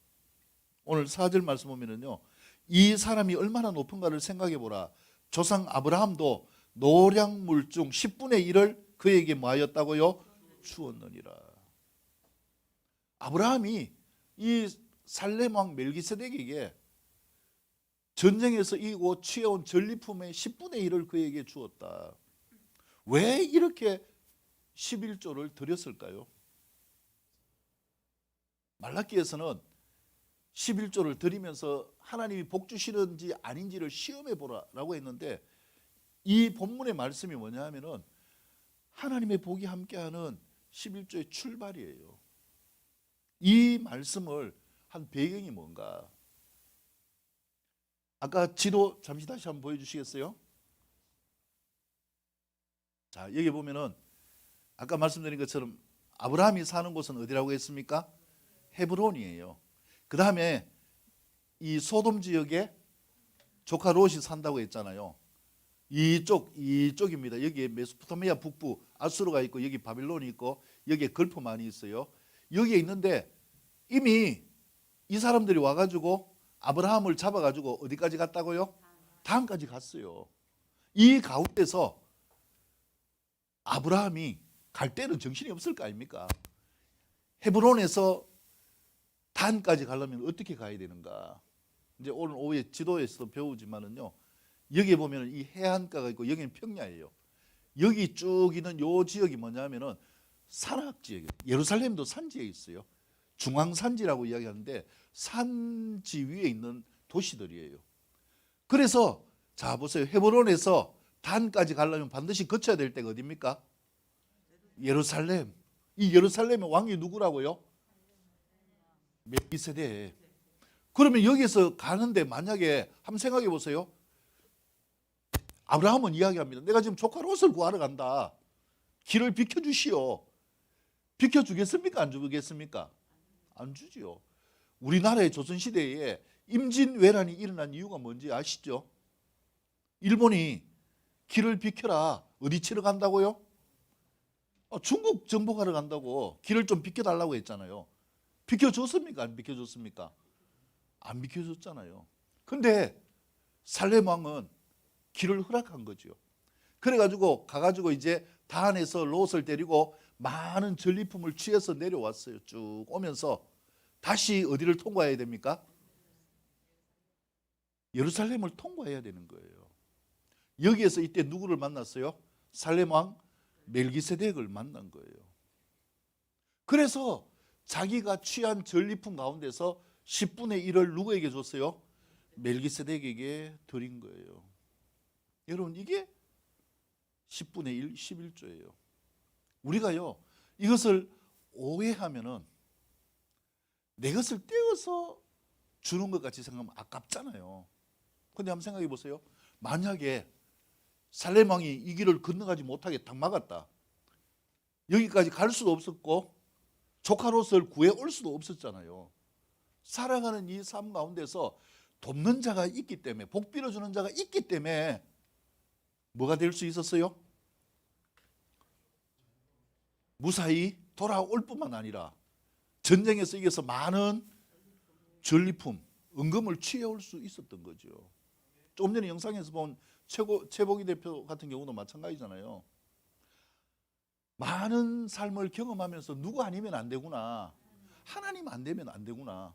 오늘 4절 말씀 보면은요, 이 사람이 얼마나 높은가를 생각해 보라. 조상 아브라함도 노량물 중 10분의 1을 그에게 뭐 하였다고요? 주었느니라. 아브라함이 이 살렘 왕 멜기세덱에게 전쟁에서 이기고 취해온 전리품의 10분의 1을 그에게 주었다. 왜 이렇게 11조를 드렸을까요? 말라기에서는 11조를 드리면서 하나님이 복 주시는지 아닌지를 시험해 보라라고 했는데 이 본문의 말씀이 뭐냐 하면은 하나님의 복이 함께하는 11조의 출발이에요. 이 말씀을 한 배경이 뭔가? 아까 지도 잠시 다시 한번 보여주시겠어요? 자, 여기 보면은 아까 말씀드린 것처럼 아브라함이 사는 곳은 어디라고 했습니까? 헤브론이에요. 그 다음에 이 소돔 지역에 조카 롯이 산다고 했잖아요. 이쪽입니다. 여기에 메소포타미아 북부 아수르가 있고 여기 바빌론이 있고 여기에 걸프 많이 있어요. 여기에 있는데 이미 이 사람들이 와가지고 아브라함을 잡아가지고 어디까지 갔다고요? 단까지 갔어요. 이 가운데서 아브라함이 갈 때는 정신이 없을 거 아닙니까? 헤브론에서 단까지 가려면 어떻게 가야 되는가? 이제 오늘 오후에 지도에서 배우지만은요. 여기 보면 이 해안가가 있고 여기는 평야예요. 여기 쭉 있는 요 지역이 뭐냐면은 산악 지역이에요. 예루살렘도 산지에 있어요. 중앙산지라고 이야기하는데 산지 위에 있는 도시들이에요. 그래서 자 보세요. 헤브론에서 단까지 가려면 반드시 거쳐야 될 때가 어디입니까? 예루살렘. 이 예루살렘의 왕이 누구라고요? 멜기세덱. 그러면 여기서 가는데 만약에 한번 생각해 보세요. 아브라함은 이야기합니다. 내가 지금 조카 롯을 구하러 간다. 길을 비켜주시오. 비켜주겠습니까? 안 주겠습니까? 안 주지요. 우리나라의 조선시대에 임진왜란이 일어난 이유가 뭔지 아시죠? 일본이 길을 비켜라. 어디 치러 간다고요? 중국 정복하러 간다고 길을 좀 비켜달라고 했잖아요. 비켜줬습니까? 안 비켜줬습니까? 안 비켜줬잖아요. 근데 살렘 왕은 길을 허락한 거죠. 그래가지고 가가지고 이제 단에서 롯을 데리고 많은 전리품을 취해서 내려왔어요. 쭉 오면서 다시 어디를 통과해야 됩니까? 예루살렘을 통과해야 되는 거예요. 여기에서 이때 누구를 만났어요? 살렘 왕 멜기세덱을 만난 거예요. 그래서 자기가 취한 전리품 가운데서 10분의 1을 누구에게 줬어요? 멜기세덱에게 드린 거예요. 여러분 이게 10분의 1, 11조예요. 우리가요 이것을 오해하면은 내 것을 떼어서 주는 것 같이 생각하면 아깝잖아요. 근데 한번 생각해 보세요. 만약에 살렘 왕이 이 길을 건너가지 못하게 딱 막았다. 여기까지 갈 수도 없었고 조카 롯을 구해 올 수도 없었잖아요. 살아가는 이 삶 가운데서 돕는 자가 있기 때문에, 복 빌어주는 자가 있기 때문에 뭐가 될 수 있었어요? 무사히 돌아올 뿐만 아니라 전쟁에서 이겨서 많은 전리품, 은금을 취해올 수 있었던 거죠. 조금 전에 영상에서 본 최복희 대표 같은 경우도 마찬가지잖아요. 많은 삶을 경험하면서 누구 아니면 안 되구나. 하나님 안 되면 안 되구나.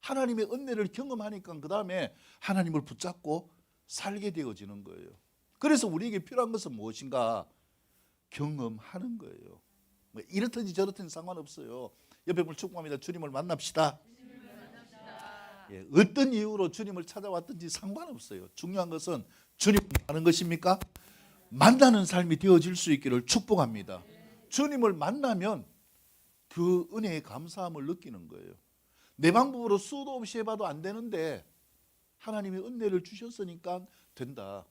하나님의 은혜를 경험하니까 그 다음에 하나님을 붙잡고 살게 되어지는 거예요. 그래서 우리에게 필요한 것은 무엇인가? 경험하는 거예요. 뭐 이렇든지 저렇든지 상관없어요. 옆에 분 축복합니다. 주님을 만납시다. 예, 어떤 이유로 주님을 찾아왔든지 상관없어요. 중요한 것은 주님을 만나는 것입니까? 만나는 삶이 되어질 수 있기를 축복합니다. 주님을 만나면 그 은혜의 감사함을 느끼는 거예요. 내 방법으로 수도 없이 해봐도 안 되는데 하나님이 은혜를 주셨으니까 된다.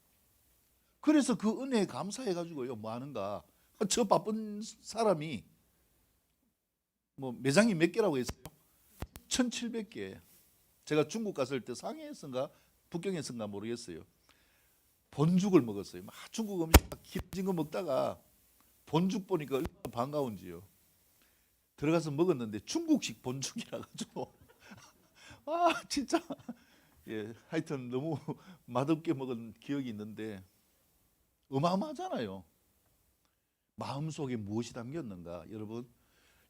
그래서 그 은혜에 감사해가지고요 뭐 하는가? 저 바쁜 사람이 뭐 매장이 몇 개라고 했어요? 1700개. 제가 중국 갔을 때 상해에선가 북경에선가 모르겠어요. 본죽을 먹었어요. 막 중국 음식 기름진 거 먹다가 본죽 보니까 얼마나 반가운지요. 들어가서 먹었는데 중국식 본죽이라 가지고 아 진짜 예 하여튼 너무 맛없게 먹은 기억이 있는데 어마어마하잖아요. 마음속에 무엇이 담겼는가? 여러분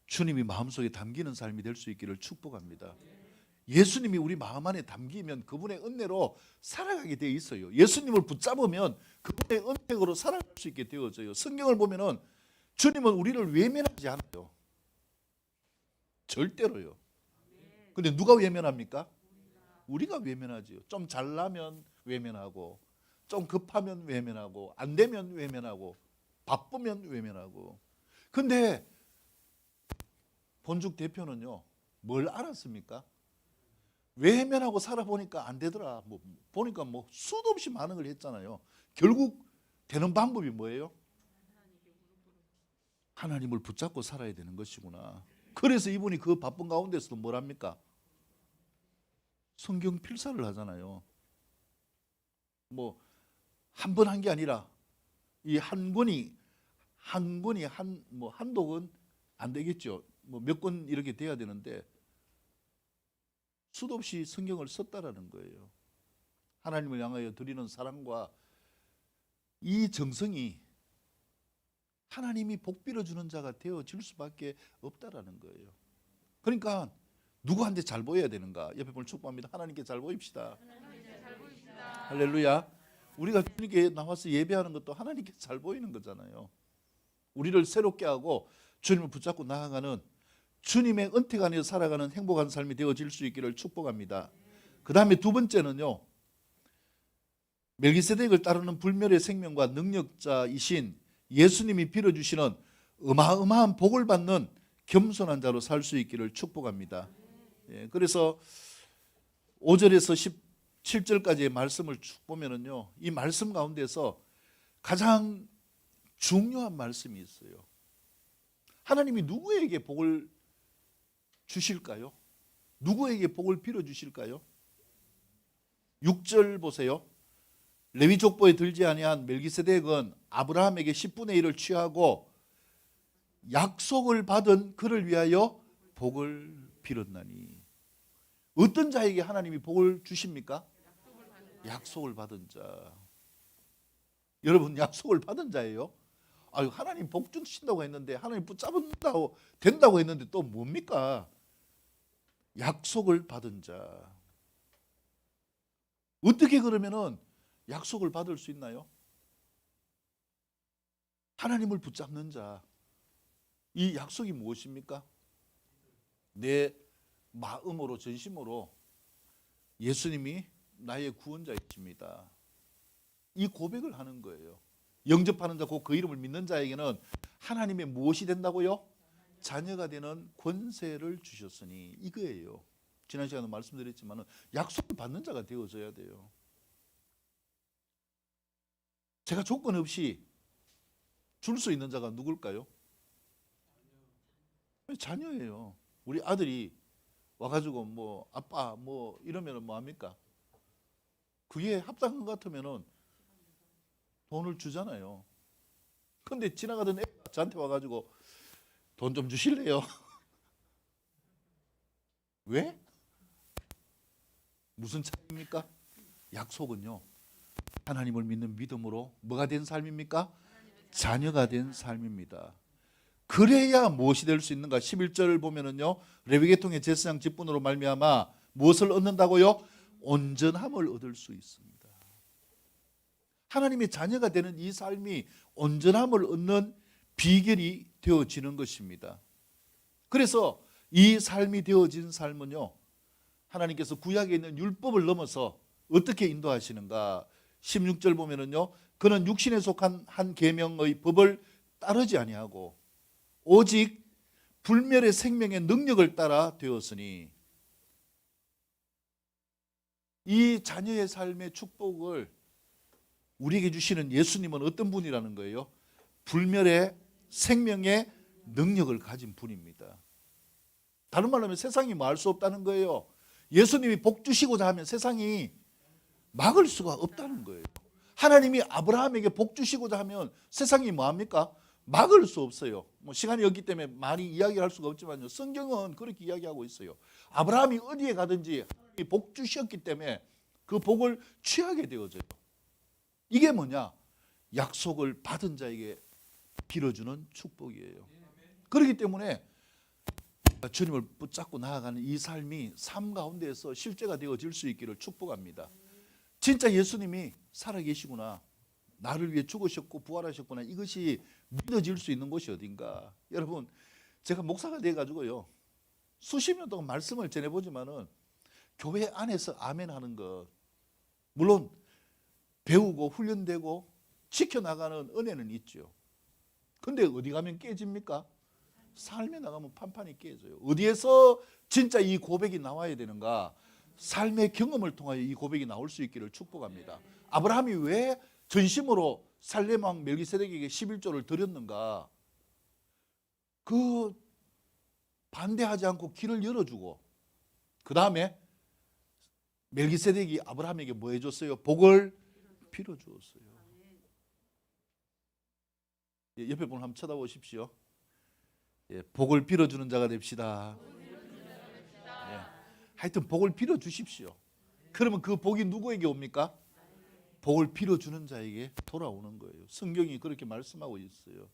주님이 마음속에 담기는 삶이 될 수 있기를 축복합니다. 예수님이 우리 마음 안에 담기면 그분의 은혜로 살아가게 되어 있어요. 예수님을 붙잡으면 그분의 은혜로 살아갈 수 있게 되어져요. 성경을 보면은 주님은 우리를 외면하지 않아요. 절대로요. 근데 누가 외면합니까? 우리가 외면하지요. 좀 잘나면 외면하고 좀 급하면 외면하고 안 되면 외면하고 바쁘면 외면하고. 근데 본죽 대표는요 뭘 알았습니까? 외면하고 살아보니까 안 되더라. 보니까 수도 없이 많은 걸 했잖아요. 결국 되는 방법이 뭐예요? 하나님을 붙잡고 살아야 되는 것이구나. 그래서 이분이 그 바쁜 가운데서도 뭘 합니까? 성경 필사를 하잖아요. 한 번 한 게 아니라 이 한 권이 한 독은 안 되겠죠. 몇 권 이렇게 돼야 되는데 수도 없이 성경을 썼다라는 거예요. 하나님을 향하여 드리는 사랑과 이 정성이 하나님이 복 빌어주는 자가 되어질 수밖에 없다라는 거예요. 그러니까 누구한테 잘 보여야 되는가? 옆에 분을 축복합니다. 하나님께 잘 보입시다. 할렐루야. 우리가 주님께 나와서 예배하는 것도 하나님께 잘 보이는 거잖아요. 우리를 새롭게 하고 주님을 붙잡고 나아가는 주님의 은택 안에서 살아가는 행복한 삶이 되어질 수 있기를 축복합니다. 그 다음에 두 번째는요, 멜기세덱을 따르는 불멸의 생명과 능력자이신 예수님이 빌어주시는 어마어마한 복을 받는 겸손한 자로 살 수 있기를 축복합니다. 그래서 5절에서 17절까지의 말씀을 쭉 보면은요, 이 말씀 가운데서 가장 중요한 말씀이 있어요. 하나님이 누구에게 복을 주실까요? 누구에게 복을 빌어주실까요? 6절 보세요. 레위 족보에 들지 아니한 멜기세덱은 아브라함에게 10분의 1을 취하고 약속을 받은 그를 위하여 복을 빌었나니. 어떤 자에게 하나님이 복을 주십니까? 약속을 받은 자. 여러분, 약속을 받은 자예요. 하나님 복 주신다고 했는데, 하나님 붙잡는다고 된다고 했는데 또 뭡니까? 약속을 받은 자. 어떻게 그러면은 약속을 받을 수 있나요? 하나님을 붙잡는 자. 이 약속이 무엇입니까? 내 마음으로, 전심으로 예수님이 나의 구원자이십니다. 이 고백을 하는 거예요. 영접하는 자, 곧 그 이름을 믿는 자에게는 하나님의 무엇이 된다고요? 자녀가 되는 권세를 주셨으니, 이거예요. 지난 시간에 말씀드렸지만 약속을 받는 자가 되어져야 돼요. 제가 조건 없이 줄 수 있는 자가 누굴까요? 자녀예요. 우리 아들이 와가지고 아빠 이러면 뭐합니까? 그게 합당한 것 같으면은 돈을 주잖아요. 근데 지나가던 애가 저한테 와가지고 돈 좀 주실래요? 왜? 무슨 차이입니까? 약속은요, 하나님을 믿는 믿음으로 뭐가 된 삶입니까? 자녀가 된 삶입니다. 그래야 무엇이 될 수 있는가? 11절을 보면은요, 레위계통의 제사장 직분으로 말미암아 무엇을 얻는다고요? 온전함을 얻을 수 있습니다. 하나님의 자녀가 되는 이 삶이 온전함을 얻는 비결이 되어지는 것입니다. 그래서 이 삶이 되어진 삶은요, 하나님께서 구약에 있는 율법을 넘어서 어떻게 인도하시는가? 16절 보면은요, 그는 육신에 속한 한 계명의 법을 따르지 아니하고 오직 불멸의 생명의 능력을 따라 되었으니. 이 자녀의 삶의 축복을 우리에게 주시는 예수님은 어떤 분이라는 거예요? 불멸의 생명의 능력을 가진 분입니다. 다른 말로 하면 세상이 뭐 할 수 없다는 거예요. 예수님이 복 주시고자 하면 세상이 막을 수가 없다는 거예요. 하나님이 아브라함에게 복 주시고자 하면 세상이 뭐합니까? 막을 수 없어요. 시간이 없기 때문에 많이 이야기할 수가 없지만요, 성경은 그렇게 이야기하고 있어요. 아브라함이 어디에 가든지 하나님이 복 주셨기 때문에 그 복을 취하게 되어져요. 이게 뭐냐? 약속을 받은 자에게 빌어주는 축복이에요. 그렇기 때문에 주님을 붙잡고 나아가는 이 삶이 삶 가운데에서 실제가 되어질 수 있기를 축복합니다. 진짜 예수님이 살아계시구나, 나를 위해 죽으셨고 부활하셨구나, 이것이 믿어질 수 있는 곳이 어딘가. 여러분, 제가 목사가 돼가지고요, 수십 년 동안 말씀을 전해보지만은 교회 안에서 아멘 하는 것, 물론 배우고 훈련되고 지켜나가는 은혜는 있죠. 근데 어디 가면 깨집니까? 삶에 나가면 판판이 깨져요. 어디에서 진짜 이 고백이 나와야 되는가? 삶의 경험을 통하여 이 고백이 나올 수 있기를 축복합니다. 아브라함이 왜 전심으로 살렘 왕 멜기세덱에게 11조를 드렸는가? 그 반대하지 않고 길을 열어주고, 그 다음에 멜기세덱이 아브라함에게 뭐 해줬어요? 복을 빌어주었어요. 예, 옆에 분 한번 쳐다보십시오. 예, 복을 빌어주는 자가 됩시다. 예, 하여튼 복을 빌어주십시오. 그러면 그 복이 누구에게 옵니까? 복을 빌어주는 자에게 돌아오는 거예요. 성경이 그렇게 말씀하고 있어요.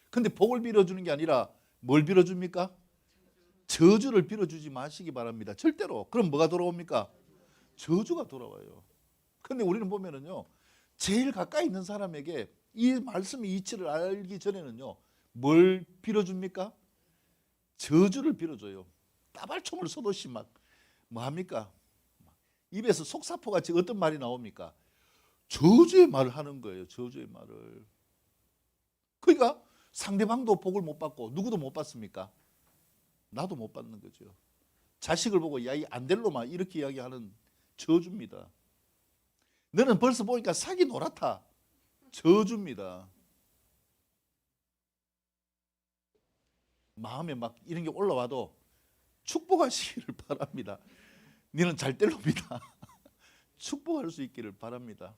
근데 복을 빌어주는 게 아니라 뭘 빌어줍니까? 저주를 빌어주지 마시기 바랍니다. 절대로. 그럼 뭐가 돌아옵니까? 저주가 돌아와요. 근데 우리는 보면은요, 제일 가까이 있는 사람에게 이 말씀의 이치를 알기 전에는요, 뭘 빌어줍니까? 저주를 빌어줘요. 따발총을 쏘듯이 막 뭐합니까? 입에서 속사포같이 어떤 말이 나옵니까? 저주의 말을 하는 거예요. 저주의 말을. 그러니까 상대방도 복을 못 받고 누구도 못 받습니까? 나도 못 받는 거죠. 자식을 보고 야, 이 안될로마 이렇게 이야기하는 저주입니다. 너는 벌써 보니까 사기 노랗다. 저주입니다. 마음에 막 이런 게 올라와도 축복하시기를 바랍니다. 너는 잘 될 놈이다. 축복할 수 있기를 바랍니다.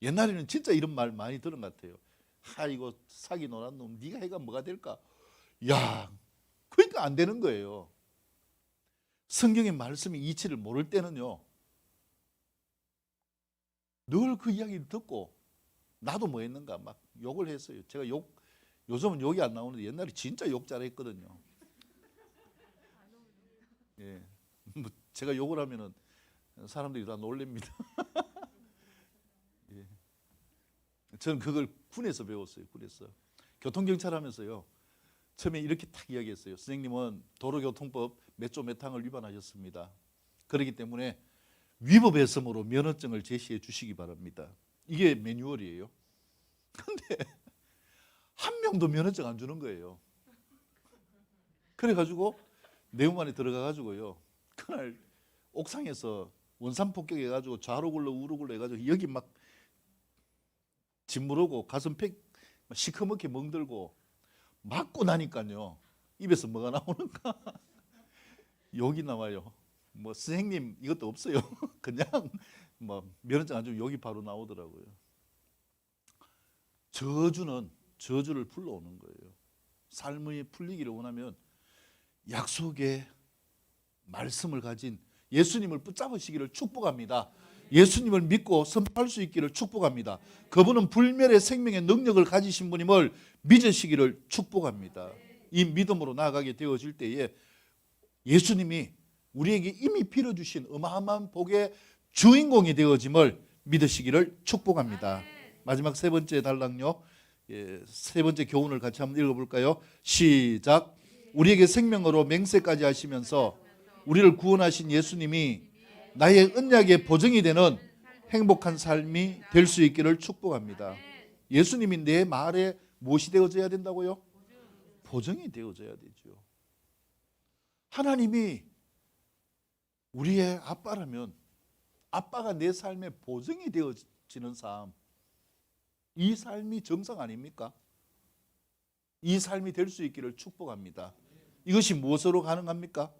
옛날에는 진짜 이런 말 많이 들은 것 같아요. 하, 이거 사기 노란 놈, 네가 해가 뭐가 될까? 야, 그러니까 안 되는 거예요. 성경의 말씀의 이치를 모를 때는요, 늘 그 이야기를 듣고 나도 뭐 했는가 막 욕을 했어요. 제가 요즘은 욕이 안 나오는데 옛날에 진짜 욕 잘했거든요. 예, 뭐 제가 욕을 하면은 사람들이 다 놀랍니다. 예. 저는 그걸 군에서 배웠어요. 군에서 교통경찰 하면서요, 처음에 이렇게 딱 이야기했어요. 선생님은 도로교통법 몇 조 몇 항을 위반하셨습니다. 그렇기 때문에 위법 해서으로 면허증을 제시해 주시기 바랍니다. 이게 매뉴얼이에요. 근데 한 명도 면허증 안 주는 거예요. 그래가지고 내무반에 들어가가지고요, 그날 옥상에서 원산 폭격해가지고 좌로 굴러 우로 굴러 해가지고 여기 막 짓무르고 가슴 팩 시커멓게 멍들고 맞고 나니까요, 입에서 뭐가 나오는가? 욕이 나와요. 뭐 선생님 이것도 없어요. 그냥 뭐 면허증 안 주면 욕이 바로 나오더라고요. 저주를 불러오는 거예요. 삶이 풀리기를 원하면 약속의 말씀을 가진 예수님을 붙잡으시기를 축복합니다. 예수님을 믿고 선포할 수 있기를 축복합니다. 그분은 불멸의 생명의 능력을 가지신 분임을 믿으시기를 축복합니다. 이 믿음으로 나아가게 되어질 때에 예수님이 우리에게 이미 빌어주신 어마어마한 복의 주인공이 되어짐을 믿으시기를 축복합니다. 마지막 세 번째 단락요, 세 번째 교훈을 같이 한번 읽어볼까요? 시작. 우리에게 생명으로 맹세까지 하시면서 우리를 구원하신 예수님이 나의 언약의 보증이 되는 행복한 삶이 될 수 있기를 축복합니다. 예수님이 내 말에 무엇이 되어져야 된다고요? 보증이 되어져야 되죠. 하나님이 우리의 아빠라면 아빠가 내 삶의 보증이 되어지는 삶, 이 삶이 정상 아닙니까? 이 삶이 될 수 있기를 축복합니다. 이것이 무엇으로 가능합니까?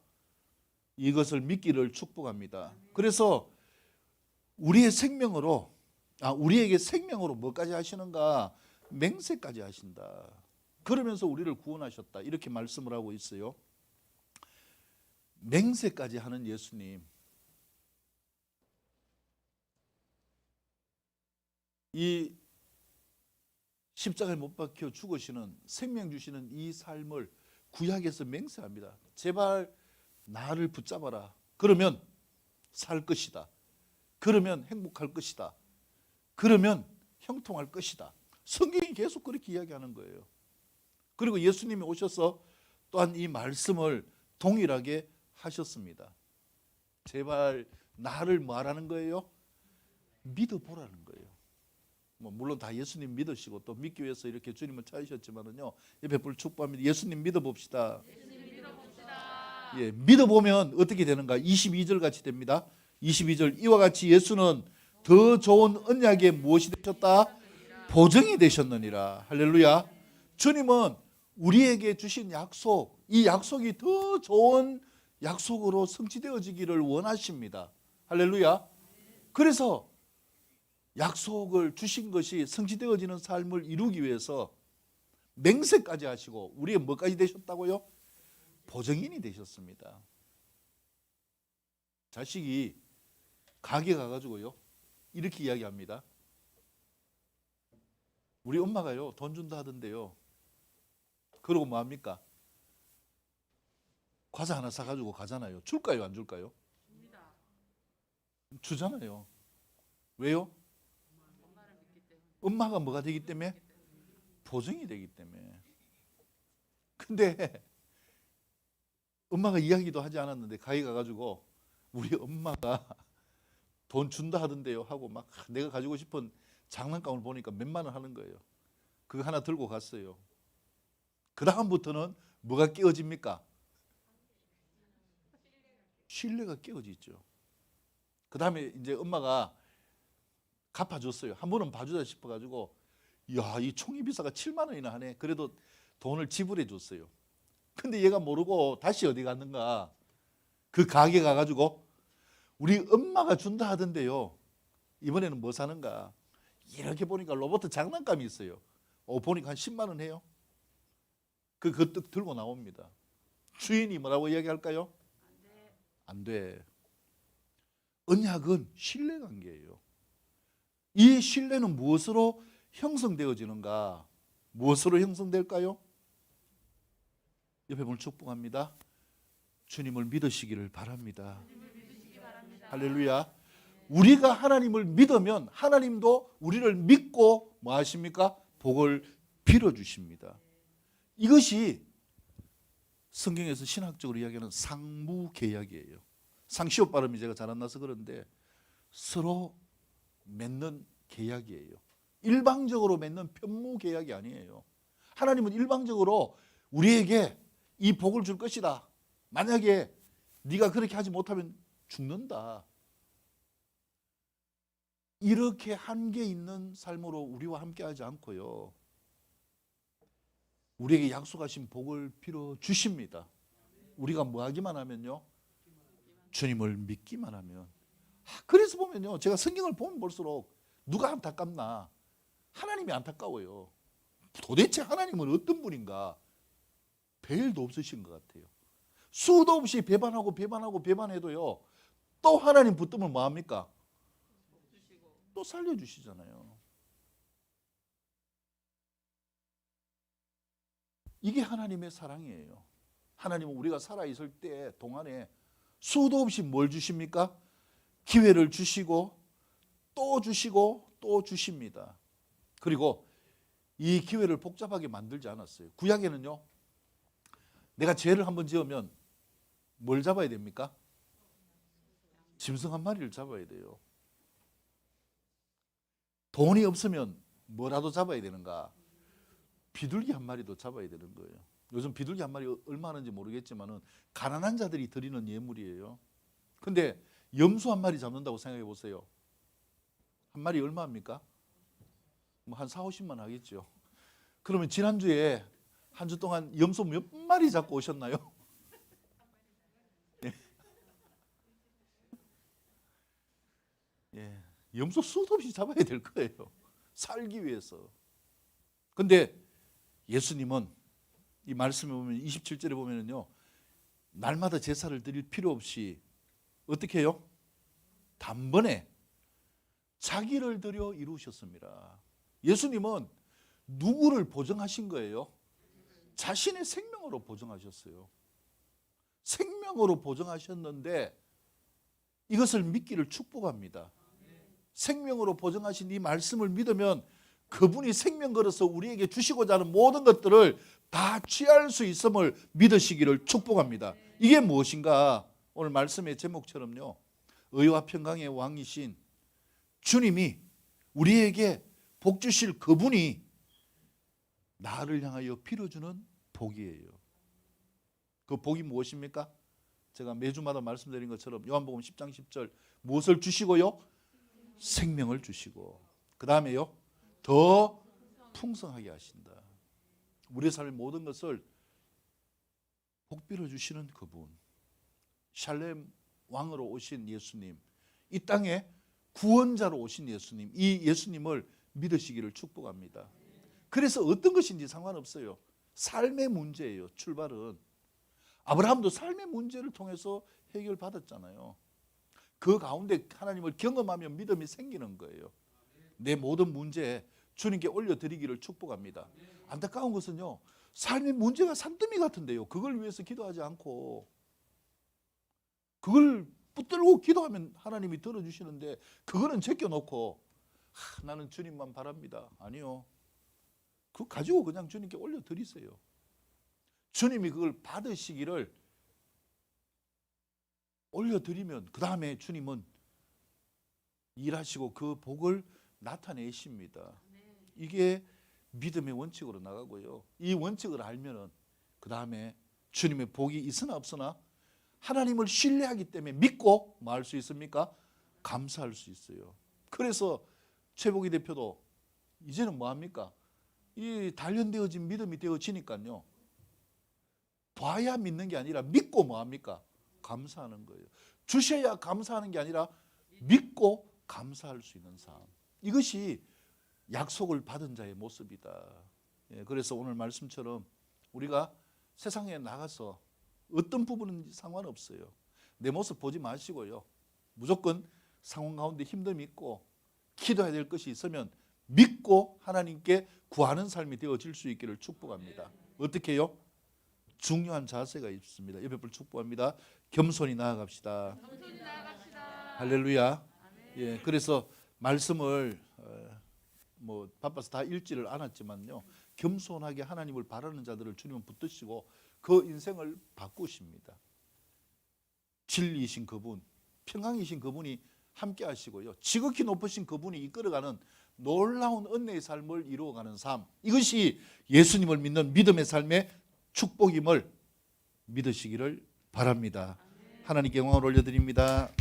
이것을 믿기를 축복합니다. 그래서 우리에게 생명으로 뭐까지 하시는가? 맹세까지 하신다. 그러면서 우리를 구원하셨다. 이렇게 말씀을 하고 있어요. 맹세까지 하는 예수님. 이 십자가에 못 박혀 죽으시는, 생명 주시는 이 삶을 구약에서 맹세합니다. 제발 나를 붙잡아라. 그러면 살 것이다. 그러면 행복할 것이다. 그러면 형통할 것이다. 성경이 계속 그렇게 이야기하는 거예요. 그리고 예수님이 오셔서 또한 이 말씀을 동일하게 하셨습니다. 제발 나를 뭐하라는 거예요? 믿어보라는 거예요. 뭐 물론 다 예수님 믿으시고 또 믿기 위해서 이렇게 주님을 찾으셨지만은요. 옆에 분 축복합니다. 예수님 믿어봅시다. 예, 믿어보면 어떻게 되는가? 22절 같이 됩니다. 22절 이와 같이 예수는 더 좋은 언약에 무엇이 되셨다? 보증이 되셨느니라. 할렐루야. 주님은 우리에게 주신 약속, 이 약속이 더 좋은 약속으로 성취되어지기를 원하십니다. 할렐루야. 그래서 약속을 주신 것이 성취되어지는 삶을 이루기 위해서 맹세까지 하시고 우리의 뭐까지 되셨다고요? 보증인이 되셨습니다. 자식이 가게 가가지고요 이렇게 이야기합니다. 우리 엄마가요 돈 준다 하던데요. 그러고 뭐합니까? 과자 하나 사가지고 가잖아요. 줄까요 안 줄까요? 주잖아요. 왜요? 엄마가 뭐가 되기 때문에? 보증이 되기 때문에. 근데 엄마가 이야기도 하지 않았는데 가게 가가지고 우리 엄마가 돈 준다 하던데요 하고 막 내가 가지고 싶은 장난감을 보니까 몇만 원 하는 거예요. 그거 하나 들고 갔어요. 그 다음부터는 뭐가 깨어집니까? 신뢰가 깨어지죠. 그 다음에 이제 엄마가 갚아줬어요. 한 번은 봐주자 싶어가지고 야, 이 총이 비싸가 7만 원이나 하네. 그래도 돈을 지불해 줬어요. 근데 얘가 모르고 다시 어디 갔는가 그 가게 가가지고 우리 엄마가 준다 하던데요 이번에는 뭐 사는가 이렇게 보니까 로봇 장난감이 있어요. 보니까 한 10만 원 해요. 그것도 들고 나옵니다. 주인이 뭐라고 이야기할까요? 안 돼. 언약은 신뢰관계예요. 이 신뢰는 무엇으로 형성되어지는가? 무엇으로 형성될까요? 옆에 분을 축복합니다. 주님을 믿으시기를 바랍니다. 할렐루야. 우리가 하나님을 믿으면 하나님도 우리를 믿고 뭐 하십니까? 복을 빌어주십니다. 이것이 성경에서 신학적으로 이야기하는 상무계약이에요. 상시옷 발음이 제가 잘 안 나서 그런데 서로 맺는 계약이에요. 일방적으로 맺는 편무계약이 아니에요. 하나님은 일방적으로 우리에게 이 복을 줄 것이다. 만약에 네가 그렇게 하지 못하면 죽는다. 이렇게 한계 있는 삶으로 우리와 함께하지 않고요. 우리에게 약속하신 복을 빌어 주십니다. 우리가 뭐 하기만 하면요. 주님을 믿기만 하면. 그래서 보면요. 제가 성경을 보면 볼수록 누가 안타깝나? 하나님이 안타까워요. 도대체 하나님은 어떤 분인가? 별도 없으신 것 같아요. 수도 없이 배반하고 배반하고 배반해도요. 또 하나님 붙들면 뭐합니까? 또 살려주시잖아요. 이게 하나님의 사랑이에요. 하나님은 우리가 살아있을 때 동안에 수도 없이 뭘 주십니까? 기회를 주시고 또 주시고 또 주십니다. 그리고 이 기회를 복잡하게 만들지 않았어요. 구약에는요. 내가 죄를 한번 지으면 뭘 잡아야 됩니까? 짐승 한 마리를 잡아야 돼요. 돈이 없으면 뭐라도 잡아야 되는가? 비둘기 한 마리도 잡아야 되는 거예요. 요즘 비둘기 한 마리 얼마 하는지 모르겠지만은 가난한 자들이 드리는 예물이에요. 근데 염소 한 마리 잡는다고 생각해 보세요. 한 마리 얼마 합니까? 뭐 한 4, 50만 하겠죠. 그러면 지난주에 한 주 동안 염소 몇 마리 잡고 오셨나요? 예. 예. 염소 수도 없이 잡아야 될 거예요. 살기 위해서. 근데 예수님은 이 말씀에 보면 27절에 보면은요. 날마다 제사를 드릴 필요 없이 어떻게 해요? 단번에 자기를 들여 이루셨습니다. 예수님은 누구를 보정하신 거예요? 자신의 생명으로 보정하셨어요. 생명으으로 보정하셨는데 이것을 믿기를 축복합니다. 생명으로 보정하신 이 말씀을 믿으면 그분이 생명 걸어서 우리에게 주시고자 하는 모든 것들을 다 취할 수 있음을 믿으시기를 축복합니다. 이게 무엇인가? 오늘 말씀의 제목처럼요. 의와 평강의 왕이신 주님이 우리에게 복 주실 그분이 나를 향하여 빌어주는 복이에요. 그 복이 무엇입니까? 제가 매주마다 말씀드린 것처럼 요한복음 10장 10절 무엇을 주시고요? 생명을 주시고 그 다음에요 더 풍성하게 하신다. 우리 삶의 모든 것을 복 빌어주시는 그분, 샬렘 왕으로 오신 예수님, 이 땅에 구원자로 오신 예수님, 이 예수님을 믿으시기를 축복합니다. 그래서 어떤 것인지 상관없어요. 삶의 문제예요. 출발은 아브라함도 삶의 문제를 통해서 해결받았잖아요. 그 가운데 하나님을 경험하면 믿음이 생기는 거예요. 내 모든 문제에 주님께 올려드리기를 축복합니다. 안타까운 것은요, 삶의 문제가 산더미 같은데요, 그걸 위해서 기도하지 않고 그걸 붙들고 기도하면 하나님이 들어주시는데 그거는 제껴놓고 나는 주님만 바랍니다. 아니요, 그거 가지고 그냥 주님께 올려드리세요. 주님이 그걸 받으시기를 올려드리면 그 다음에 주님은 일하시고 그 복을 나타내십니다. 이게 믿음의 원칙으로 나가고요. 이 원칙을 알면은 그 다음에 주님의 복이 있으나 없으나 하나님을 신뢰하기 때문에 믿고 뭐 할 수 있습니까? 감사할 수 있어요. 그래서 최복희 대표도 이제는 뭐 합니까? 이 단련되어진 믿음이 되어지니까요, 봐야 믿는 게 아니라 믿고 뭐 합니까? 감사하는 거예요. 주셔야 감사하는 게 아니라 믿고 감사할 수 있는 삶, 이것이 약속을 받은 자의 모습이다. 그래서 오늘 말씀처럼 우리가 세상에 나가서 어떤 부분은 상관없어요. 내 모습 보지 마시고요, 무조건 상황 가운데 힘듦이 있고 기도해야 될 것이 있으면 믿고 하나님께 구하는 삶이 되어질 수 있기를 축복합니다. 어떻게 해요? 중요한 자세가 있습니다. 옆에 분 축복합니다. 겸손히 나아갑시다. 할렐루야. 예, 그래서 말씀을 뭐 바빠서 다 읽지를 않았지만요, 겸손하게 하나님을 바라는 자들을 주님은 붙드시고 그 인생을 바꾸십니다. 진리이신 그분, 평강이신 그분이 함께 하시고요, 지극히 높으신 그분이 이끌어가는 놀라운 은혜의 삶을 이루어가는 삶, 이것이 예수님을 믿는 믿음의 삶의 축복임을 믿으시기를 바랍니다. 하나님께 영광을 올려드립니다.